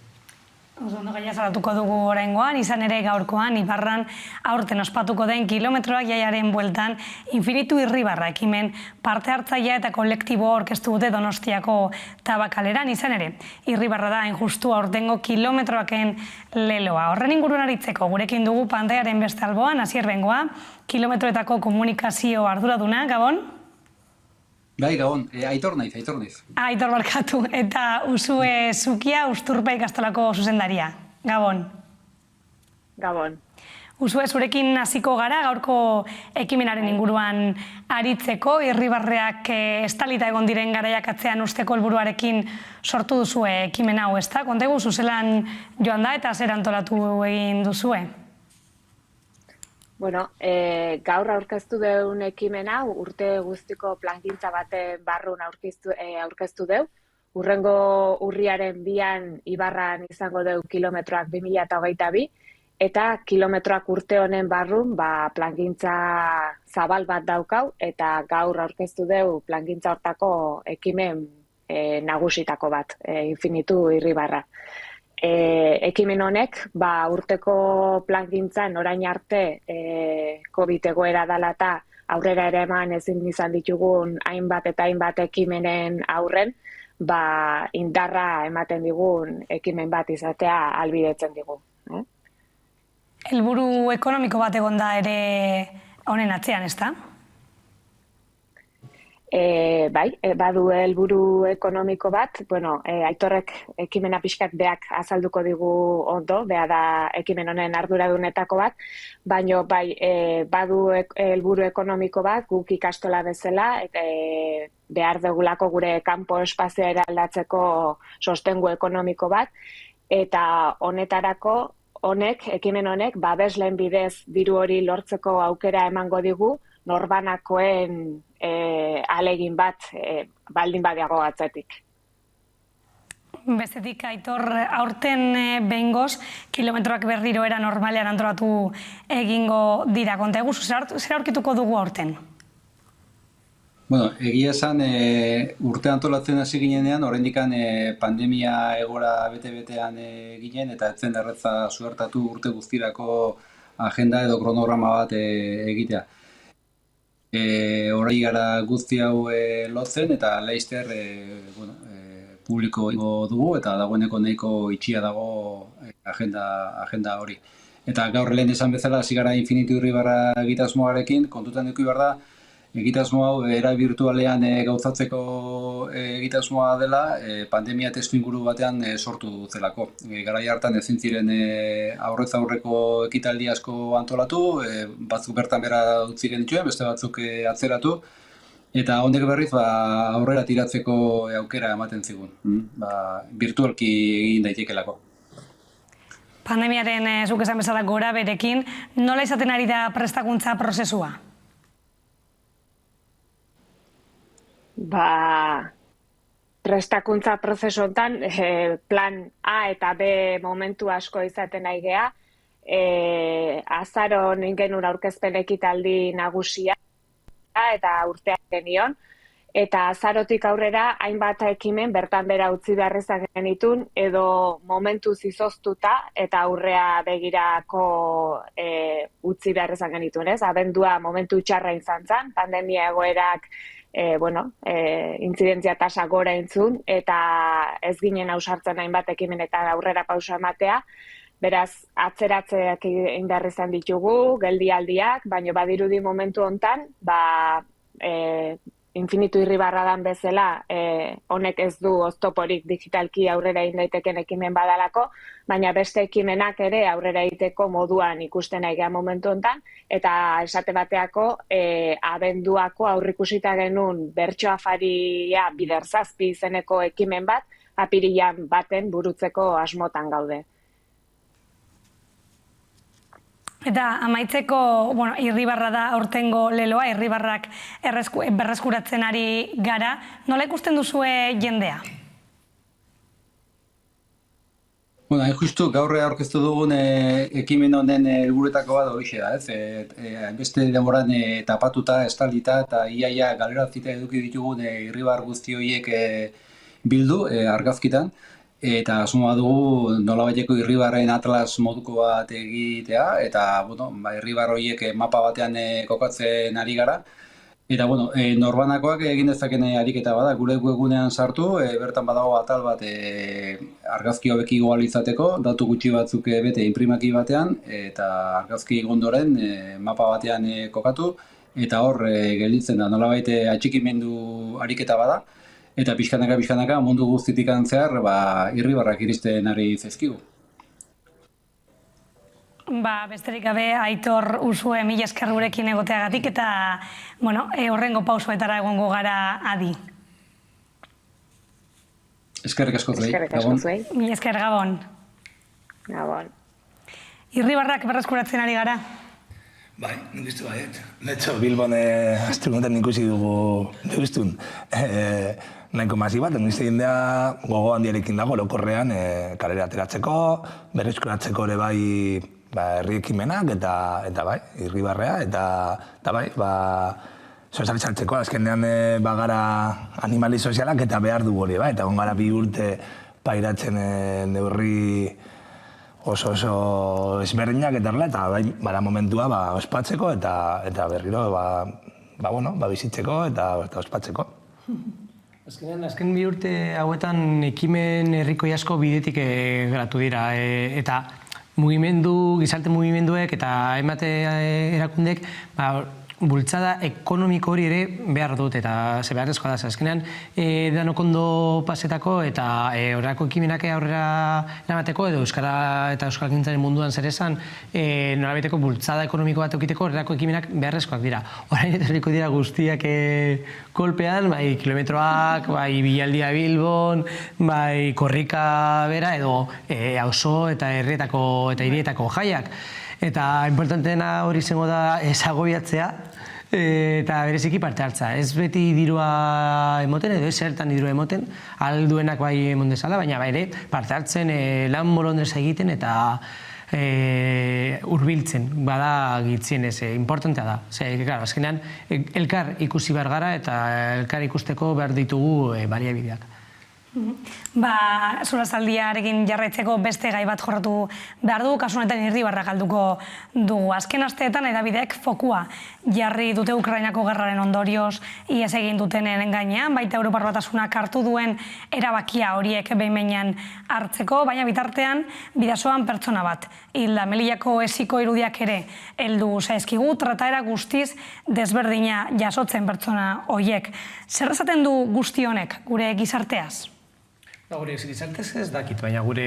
Ondo gaia zaratuko dugu oraingoan, izan ere gaurkoan Ibarran aurten ospatuko den kilometroak jaiaren bueltan Infinitu Irribarra ekimen parte hartzailea eta kolektiboa aurkeztu dute Donostiako Tabakaleran. Izan ere, Irribarra da justu aurtengo kilometroaken leloa. Horren inguruan aritzeko gurekin dugu pantaiaren beste alboan, Asier Bengoa, kilometroetako komunikazio arduraduna, Gabon? Bai, Gabon, Aitor naiz. Aitor barkatu, eta Usue Zukia, Usturpa ikastolako zuzendaria. Gabon. Gabon. Usue, zurekin hasiko gara, gaurko ekimenaren inguruan aritzeko, Irribarreak estalita egon diren garaiak atzean usteko helburuarekin sortu duzue ekimen hau, ezta? Konta iguzu zelan joan da eta zer antolatu egin duzue? Bueno, gaur aurkeztu deun ekimen hau urte guztiko plangintza baten barrun aurkeztu deu. Urrengo urriaren 2an Ibarran izango deu kilometroak 2022 eta kilometroak urte honen barrun plangintza zabal bat daukau eta gaur aurkeztu deu plangintza hortako ekimen nagusitako bat, Infinitu Irribarra. Ekimen honek urteko plangintzan orain arte COVID egoera dela eta aurrera ere eman ezin izan ditugun hainbat eta hainbat ekimenen aurren, indarra ematen digun ekimen bat izatea ahalbidetzen digu. Helburu ekonomiko bat egon da ere honen atzean, ezta? Bai, badu helburu ekonomiko bat, Aitorrek ekimena pixkat beak azalduko digu ondo, bea da ekimen honen arduradunetako bat, baina badu helburu ekonomiko bat, guk ikastola bezala, behar dugulako gure kanpo espazioa eraldatzeko sostengu ekonomiko bat, eta ekimen honek, babesleen bidez diru hori lortzeko aukera emango digu, norbanakoen alegin bat baldin badiago atzetik. Bestetik, Aitor, aurten behingoz, kilometroak berriro era normalean antolatu egingo dira. Konta eguzu, zer aurkituko dugu aurten? Bueno, egia esan urte antolatzen hasi ginenean, oraindik pandemia egora bete-betean ginen, eta etzen erretza suertatu urte guztirako agenda edo kronograma bat egitea. Horai gara guzti hau lotzen eta laizter publiko dugu eta dagoeneko nahiko itxia dago agenda hori. Eta gaur lehen esan bezala hasi gara Infinitu Irribarra egitasmoarekin, kontutan eduki behar da, egitasmo hau era virtualean gauzatzeko egitasmoa dela, pandemia testu inguru batean sortu zelako. Garai hartan ezin ziren aurrez aurreko ekitaldi asko antolatu, batzuk bertan bera utzi genituen, beste batzuk atzeratu, eta honek berriz aurrera tiratzeko aukera ematen zigun, virtualki egin daitekelako. Pandemiaren zuk esan bezala gora berekin, nola izaten ari da prestakuntza prozesua? Prestakuntza prozesu honetan plan A eta B momentu asko izaten ari gea. Azaron genuen aurkezpen ekitaldi nagusia eta urtean genion. Eta azarotik aurrera hainbat ekimen bertan bera utzi behar izan genitun edo momentu zizoztuta eta aurrea begirako utzi behar izan genitun. Abendua momentu txarra izan zen, pandemia egoerak intzidentzia tasa gora intzun, eta ez ginen ausartzen hainbat ekimen eta aurrera pausa ematea. Beraz, atzeratzeak egin behar izan ditugu, geldialdiak, baina badirudi momentu hontan, Infinitu Irribarradan bezala, honek ez du oztoporik digitalki aurrera egin daiteken ekimen badalako, baina beste ekimenak ere aurrera egiteko moduan ikusten ari momentu hontan, eta esate bateako abenduako aurrikusita genuen bertso afaria biderzazpi izeneko ekimen bat, apirilan baten burutzeko asmotan gaude. Eta amaitzeko, Irribarra da aurtengo leloa, Irribarrak berreskuratzen ari gara. Nola ikusten duzue jendea? Justu gaur aurkeztu dugun ekimen honen helburuetako bat horixe da, beste denboran tapatuta, estaldita eta iaia galerazita eduki ditugun Irribar guzti horiek bildu argazkitan. Eta asmoa dugu nolabaiteko Irribarren atlas moduko bat egitea, eta Irribar horiek mapa batean kokatzen ari gara. Eta norbanakoak egin dezaken ariketa bada, gure webgunean sartu, bertan badago atal bat argazki hobeki igual izateko, datu gutxi batzuk bete inprimaki batean, eta argazki ondoren mapa batean kokatu, eta hor gelditzen da nolabait atxikimendu ariketa bada. Eta pixkanaka mundu guztitik antzear Irribarrak iristen ari zaizkigu. Besterik gabe, Aitor Usue, mila esker gurekin egoteagatik eta horrengo pausoetara egongo gara adi. Eskerrik asko zuei. Mila esker Gabon. Gabon. Irribarrak berreskuratzen ari gara? Bai, nik uste baiet. Netxo, Bilbon astruguntan ikusi dugu degustun. Nahiko masi bat, nik jendea gogo handiarekin dago, lokorrean kalera ateratzeko, berreskuratzeko ere bai herri ekimenak eta bai, irribarrea, eta bai, sozializatzeko, azkenean bagara animali sozialak eta behar dugu hori, eta gara 2 urte pairatzen neurri oso ezberdinak eta bai, bara momentua ospatzeko eta berriro bizitzeko eta ospatzeko. Azken 2 urte hauetan ekimen herrikoi asko bidetik geratu dira eta gizarte mugimenduek eta hainbat erakundek bultzada ekonomiko hori ere behar dut eta ze beharrezkoa da. Azkenean danok ondo pasetako eta horrelako ekimenak aurrera eramateko edo euskara eta euskalgintzaren munduan zer esan nolabaiteko bultzada ekonomiko bat eukiteko horrelako ekimenak beharrezkoak dira. Orain eta herriko dira guztiak kolpean, bai kilometroak, bai bilaldia Bilbon, bai korrika bera edo auzo eta herrietako eta hirietako jaiak. Eta importanteena hori izango da ezagobiatzea eta bereziki parte hartza. Ez beti dirua emoten edo ez zertan dirua emoten, alduenak bai emon dezala, baina ere parte hartzen lan bolondreza egiten eta hurbiltzen bada gitzien ez, importantea da. Azkenean, elkar ikusi behar gara eta elkar ikusteko behar ditugu baliabideak. Zurazaldiarekin jarraitzeko beste gai bat jorratu behar du, kasu honetan Irribarra galduko dugu. Azken asteetan edabideek fokua jarri dute Ukrainako gerraren ondorioz ihes egin dutenen gainean, baita Europar Batasunak hartu duen erabakia horiek behin-behinean hartzeko, baina bitartean bidasoan pertsona bat. Hilda Melillako esiko irudiak ere heldu zaizkigu, trataera guztiz desberdina jasotzen pertsona horiek. Zer esaten du guzti honek gure gizarteaz? Gure gizartez ez dakit, baina gure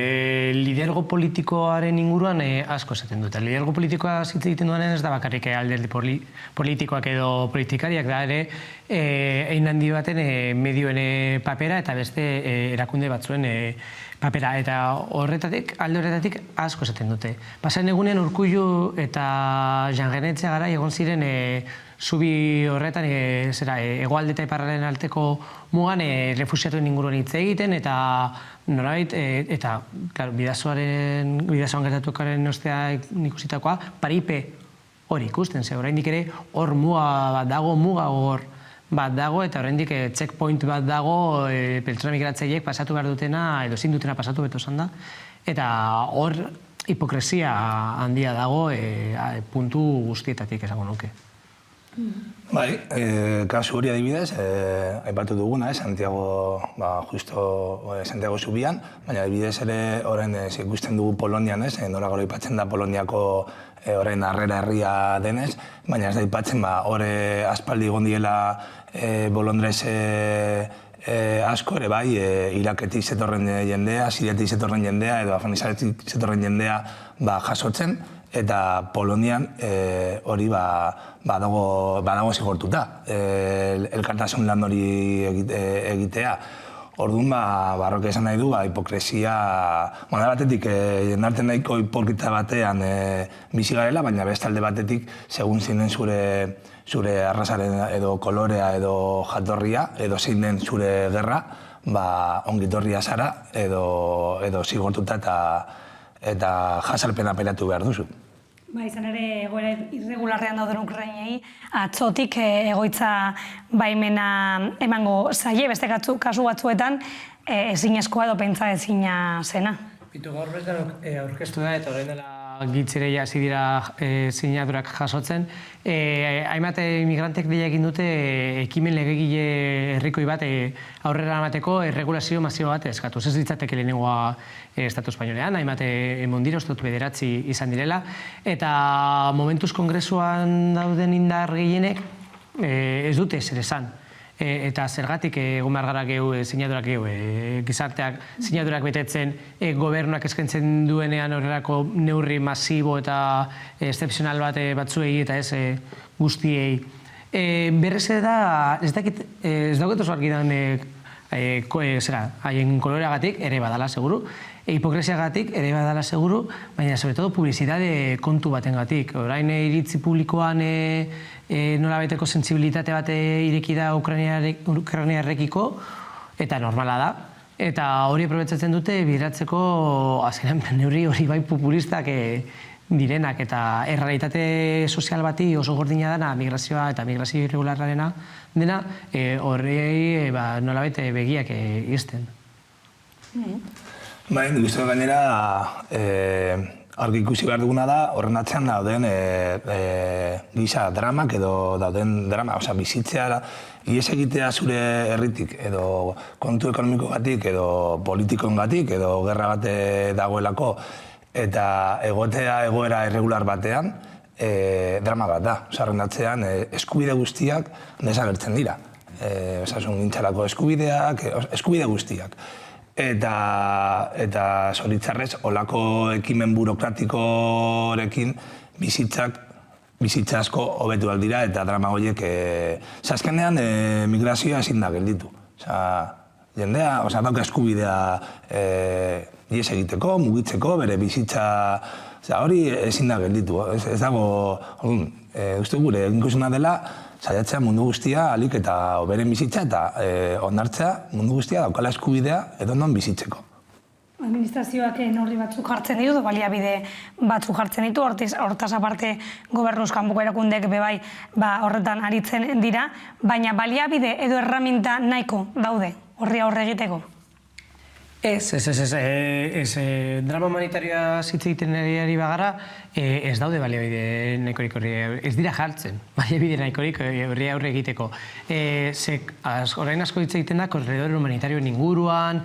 lidergo politikoaren inguruan asko esaten dute. Lidergo politikoa hitz egiten duanen ez da bakarrik alderdi politikoak edo politikariak da ere hein handi baten medioen papera eta beste erakunde batzuen papera. Eta alde horretatik asko esaten dute. Pasaren egunean Urkullu eta Jangenetxe gara egon ziren zubi horretan hegoalde eta iparraren arteko mugan refuxiatuen inguruan hitz egiten eta nolabait eta bidasoan gertatuaren ostea ikusitakoa paripe hori ikusten, ze oraindik ere hor muga bat dago, bat dago eta oraindik checkpoint bat dago pertsona migratzaileek pasatu behar dutena edo ezin dutena pasatu beto esan da eta hor hipokresia handia dago puntu guztietatik esango nuke. Bai, kasu hori adibidez, aipatu duguna, Santiago zubian, baina adibidez ere orain ikusten dugu Polonian, nola gero aipatzen da Poloniako orain harrera herria denez, baina ez da aipatzen hori aspaldi egon diela bolondrez asko ere bai, Iraketik zetorren jendea, Siriatik zetorren jendea edo Afganistanetik zetorren jendea jasotzen, eta Polonian hori badago zigortuta, elkartasun lan hori egitea. Orduan, barroke esan nahi du, hipokresia, batetik jendarten nahiko hipokrita batean bizi garela, baina bestalde batetik, segun zinen zure arrazaren edo kolorea edo jatorria, edo zein den zure gerra, ongitorria zara edo zigortuta eta jasalpena apelatu behar duzu. Izan ere, egoera irregularrean dauden Ukrainei, atzotik egoitza baimena emango zaie, beste kasu batzuetan ezinezkoa edo pentsa ezina zena. Gaur bezala aurkeztu da eta orain dela gitzere hasi dira sinadurak jasotzen. Hainbat imigrantek deia egin dute ekimen legegile herrikoi bat aurrera emateko erregulazio masio bat eskatuz. Ez ditzateke lehenengoa Estatu Espainolean, hainbat emondira, uste dut 9 izan direla. Eta momentuz kongresuan dauden indar gehienek ez dute zer esan. eta zergatik egon behar gara gehu, sinadurak gehu, gizarteak sinadurak betetzen gobernuak eskaintzen duenean horrelako neurri masibo eta excepcional batzuei eta ez guztiei. Berrez da, ez dauket oso argi dauen haien koloreagatik ere badala seguru, hipokresiagatik ere badala seguru, baina sobre todo publizitate kontu batengatik. Orain iritzi publikoan nolabeteko sentsibilitate bat ireki da Ukrainiarrekiko, eta normala da. Eta hori aprobetxatzen dute bideratzeko azkenean neurri hori bai populistak direnak, eta errealitate sozial bati oso gordina dena migrazioa eta migrazio irregularrarena dena horrei nolabait begiak izten. Bai, nik uste gainera argi ikusi behar duguna da horren atzean dauden gisa dramak edo dauden drama, bizitzea ihes egitea zure herritik edo kontu ekonomikogatik edo politikoengatik edo gerra bate dagoelako eta egotea egoera irregular batean, drama bat da. Horren atzean, eskubide guztiak desagertzen dira. Osasun gintxalako eskubide guztiak. Eta zoritzarrez, olako ekimen burokratikorekin bizitza asko hobetu aldira eta drama horiek azkenean migrazioa ezin da gelditu. Jendea, dauka eskubidea ihes egiteko, mugitzeko, bere bizitza hori ezin da gelditu. Ez dago, uste gure eginkizuna dela, saiatzea mundu guztia alik eta beren bizitza eta onartzea mundu guztia daukala eskubidea edo non bizitzeko. Administrazioak neurri batzuk jartzen ditu, baliabide batzuk jartzen ditu, hortaz aparte gobernuz kanpoko erakundek bebai horretan aritzen dira, baina baliabide edo erraminta nahiko daude horri aurre egiteko? Ez, drama humanitarioa hitz egiten ari bagara, ez daude baliabide nahikorik horri, ez dira jartzen, baliabide nahikorik horri aurre egiteko. Orain asko hitz egiten da korredore humanitarioen inguruan,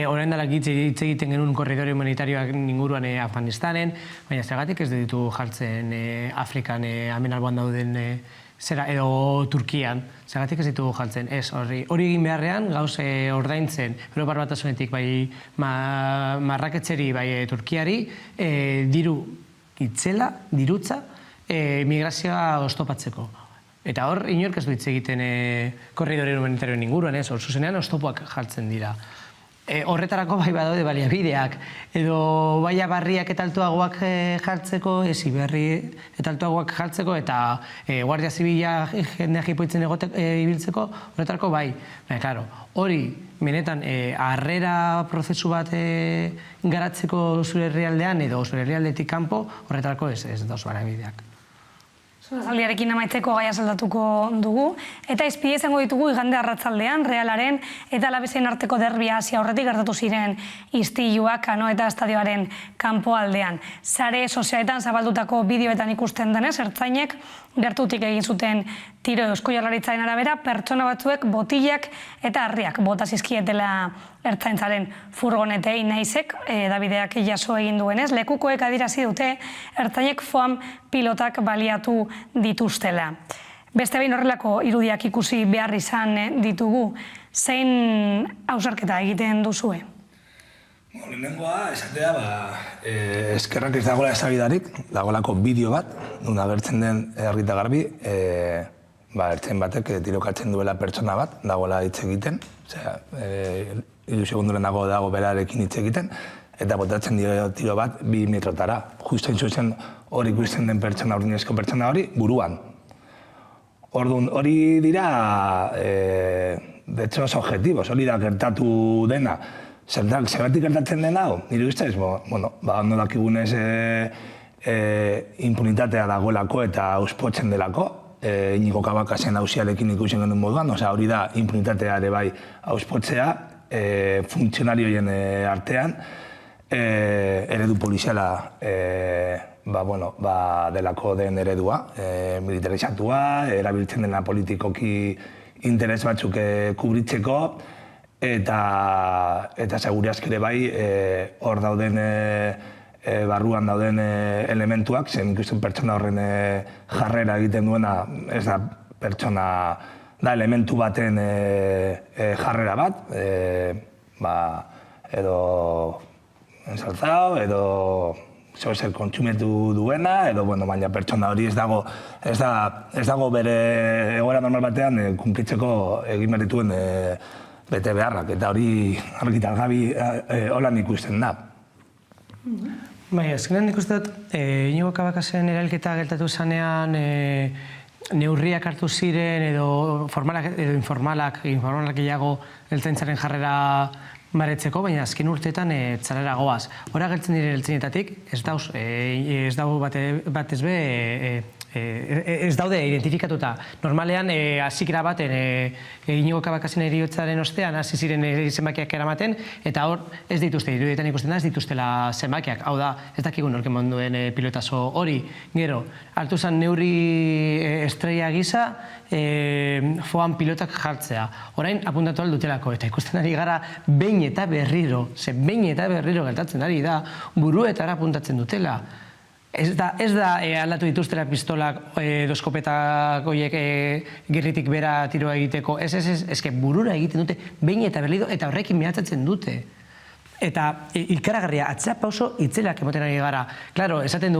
orain dela hitz egiten genuen korredore humanitarioak inguruan Afganistanen, baina zergatik ez ditu jartzen Afrikan hemen alboan dauden edo Turkian, zergatik ez ditugu jartzen, ez, hori egin beharrean, gauz ordaintzen, Europar Batasunetik bai marraketzeri, bai Turkiari, diru itzela, dirutza, migrazioa oztopatzeko. Eta hor, inork ez du hitz egiten korridore humanitarioen inguruan, ez, hor zuzenean oztopoak jartzen dira. Horretarako bai badaude baliabideak, edo baia barriak eta altuagoak jartzeko, berri eta altuagoak jartzeko, eta Guardia Zibila jendea jipoitzen ibiltzeko, horretarako bai. Baina, hori, benetan, harrera prozesu bat garatzeko zure herrialdean, edo zure herrialdetik kanpo, horretarako ez dauz baliabideak. Zaldiarekin amaitzeko gaia saldatuko dugu, eta izpide izango ditugu igande arratzaldean, Realaren eta Alabezen arteko derbia hasi aurretik gertatu ziren istiluak Anoeta estadioaren kanpo aldean. Sare sozialetan zabaldutako bideoetan ikusten denez, ertzainek gertutik egin zuten tiro Eusko Jaurlaritzaren arabera, pertsona batzuek botilak eta harriak bota zizkietela ertzaintzaren furgonetei naizek, Davideak jaso egin duenez, lekukoek adirazi dute ertzainek foam pilotak baliatu dituztela. Beste behin horrelako irudiak ikusi behar izan ditugu, zein hausarketa egiten duzue? Lehenengoa, esatea, eskerrak ez dagoela ezabidarik, dagoelako bideo bat, nun agertzen den argi eta garbi, ertzen batek tirokatzen duela pertsona bat, dagoela hitz egiten, hiru segunduren dago berarekin hitz egiten, eta botatzen tiro bat 2 metrotara. Justo zuzen hori ikusten den pertsona, urdinezko pertsona hori, buruan. Orduan, hori dira, de hecho, objektibos, hori da gertatu dena. Zergatik gertatzen dena, nire ustez, ondo dakigunez impunitatea dagoelako eta auspotzen delako, Iñigo Cabakasen auziarekin ikusten genuen moduan, hori da impunitatea ere bai auspotzea, funtzionarioen artean, eredu poliziala delako den eredua, militarizatua, erabiltzen dena politikoki interes batzuk kubritzeko, eta seguriazkere bai hor dauden barruan dauden elementuak, zen ikusten pertsona horren jarrera egiten duena ez da pertsona da elementu baten jarrera bat, edo ensaltzao, edo zer kontsumetu duena, edo, baina pertsona hori ez dago bere egoera normal batean kunplitzeko egin behar dituen bete beharrak, eta hori argitar gabi holan ikusten da. Bai, azkenean ikusten dut, Iñigo Cabacas-en erailketa gertatu zanean neurriak hartu ziren edo informalak gehiago ertzaintzaren jarrera baretzeko, baina azken urteetan txarrera goaz. Hora gertzen diren ertzainetatik, ez daude identifikatuta. Normalean, azikera baten Iñigo Cabacasen heriotzaren ostean hasi ziren zenbakiak eramaten, eta hor ez dituzte, irudietan ikusten da, ez dituztela zenbakiak. Hau da, ez dakigun norken monduen pilotazo hori. Gero, hartu zen neurri estrella gisa, foan pilotak jartzea. Orain, apuntatu aldutelako, eta ikusten ari gara behin eta berriro gertatzen ari da, buruetara apuntatzen dutela. Ez da aldatu dituztela pistolak edo eskopetak horiek gerritik bera tiroa egiteko. Ez burura egiten dute, behin eta berriro, eta horrekin mehatzatzen dute. Eta ikaragarria, atzera pauso itzelak emoten ari gara. Klaro, esaten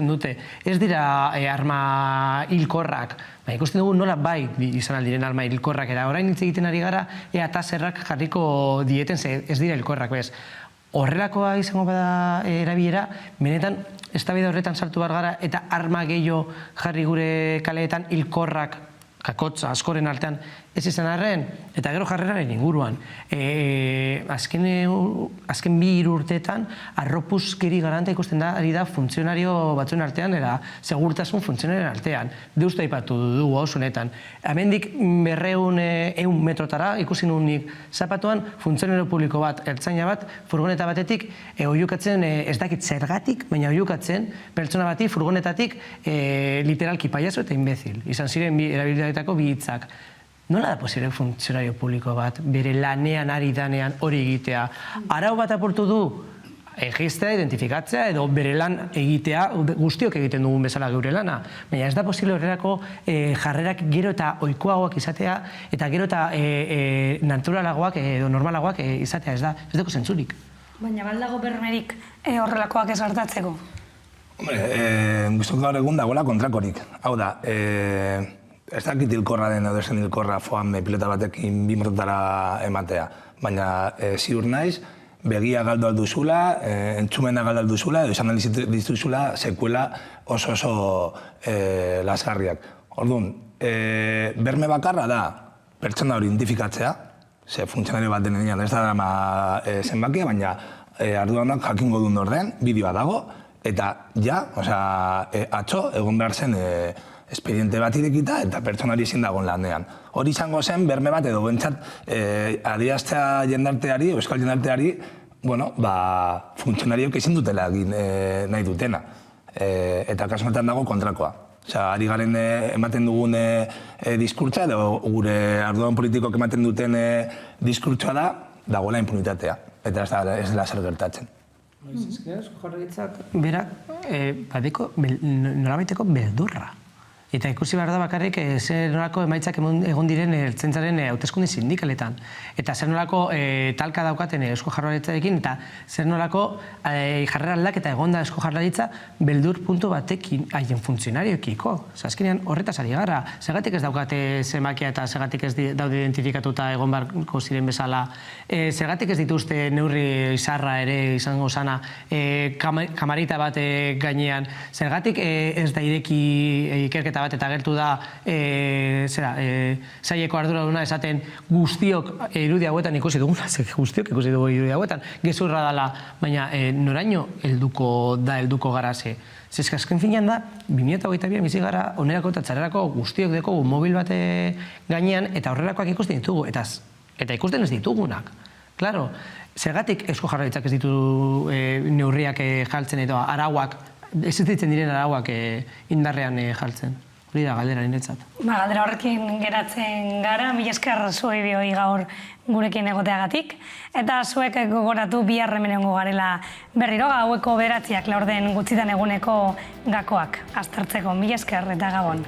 dute, ez dira arma hilkorrak. Ikusten dugu nola bai izan aldiren arma hilkorrak, eta orain hitz egiten ari gara, ea taserrak jarriko dieten, ez dira hilkorrak, bez. Horrelakoa izango bada erabilera, benetan, eztabaida horretan sartu behar gara, eta arma gehiago jarri gure kaleetan hilkorrak, kakotza, askoren artean, ez izan arren, eta gero jarreraren inguruan. Azken 2 urteetan, arropuzkeri garanta ikusten da, ari da funtzionario batzuen artean, eta segurtasun funtzionarioen artean. Deustu aipatu dugu hausun honetan. Hemendik 200 metrotara, ikusi nunik zapatuan, funtzionario publiko bat, ertzaina bat, furgoneta batetik, oiukatzen, ez dakit zergatik, baina oiukatzen, pertsona bati furgonetatik, literalki payaso eta imbezil. Izan ziren erabilitateko 2 hitzak. Nola da posible funtzionario publiko bat, bere lanean ari danean hori egitea? Arau bat apurtu du, egistea, identifikatzea, edo bere lan egitea, guztiok egiten dugun bezala geure lana. Baina ez da posible horrelako jarrerak gero eta ohikoagoak izatea, eta gero eta naturalagoak edo normalagoak izatea, ez dago zentzurik. Baina baldago bermerik horrelakoak ez gertatzeko? Guztok gaur egun dagoela kontrakorik. Hau da, ez dakit hilkorra den edo esen hilkorra foan pilota batekin 2 mototara ematea. Baina ziur naiz, begia galdu alduzula, entzumena galdu alduzula, edo izan aldizuzula sekuela oso lasgarriak. Orduan, berme bakarra da pertsona hori identifikatzea, ze funtzionario bat denean ez da drama zenbakia, baina arduanak jakingo duen orden, bideoa dago, eta atzo egon behar zen espediente bat irekita eta pertsonari ezin dagoen lanean. Hori izango zen, berme bat edo bentsat adieraztea jendarteari, euskal jendarteari, funtzionariok ezin dutela egin nahi dutena. Eta kasu honetan dago kontrakoa. Ari garen ematen dugun diskurtsa, edo gure arduan politikok ematen duten diskurtsoa da, dagoela impunitatea. Eta ez dela zer gertatzen. Eusko Jaurlaritzak berak nolabaiteko beldurra. Eta ikusi behar da bakarrik zer nolako emaitzak egon diren ertzaintzaren hauteskunde sindikaletan. Eta zer nolako talka daukaten Eusko Jaurlaritzarekin, eta zer nolako jarrera aldaketa egonda Eusko Jaurlaritza beldur puntu batekin haien funtzionarioekiko. Azkenean horretaz ari gara. Zergatik ez daukate zenbakia eta zergatik ez daude identifikatuta egon beharko ziren bezala. Zergatik ez dituzte neurri izarra ere izango zana kamarita bat gainean. Zergatik ez da ireki ikerketa bat eta gertu da saileko arduraduna esaten guztiok irudi hauetan ikusi duguna, guztiok ikusi dugu irudi hauetan, gezurra dela, baina noraino helduko gara ze. Zezka azken finean da, 2022 bizi gara onerako eta txarrerako guztiok dekogu mobil bat gainean eta horrelakoak ikusten ditugu, eta ikusten ez ditugunak. Klaro, zergatik Eusko Jaurlaritzak ez ditu neurriak jartzen edo arauak, ez ditzen diren arauak indarrean jartzen. Hori da, galdera niretzat. Galdera horrekin geratzen gara, mila esker zuei bioi gaur gurekin egoteagatik. Eta zuek gogoratu bihar hemen egongo garela berriro, gaueko 9:00 laurden gutxitan eguneko gakoak aztertzeko. Mila esker eta gabon.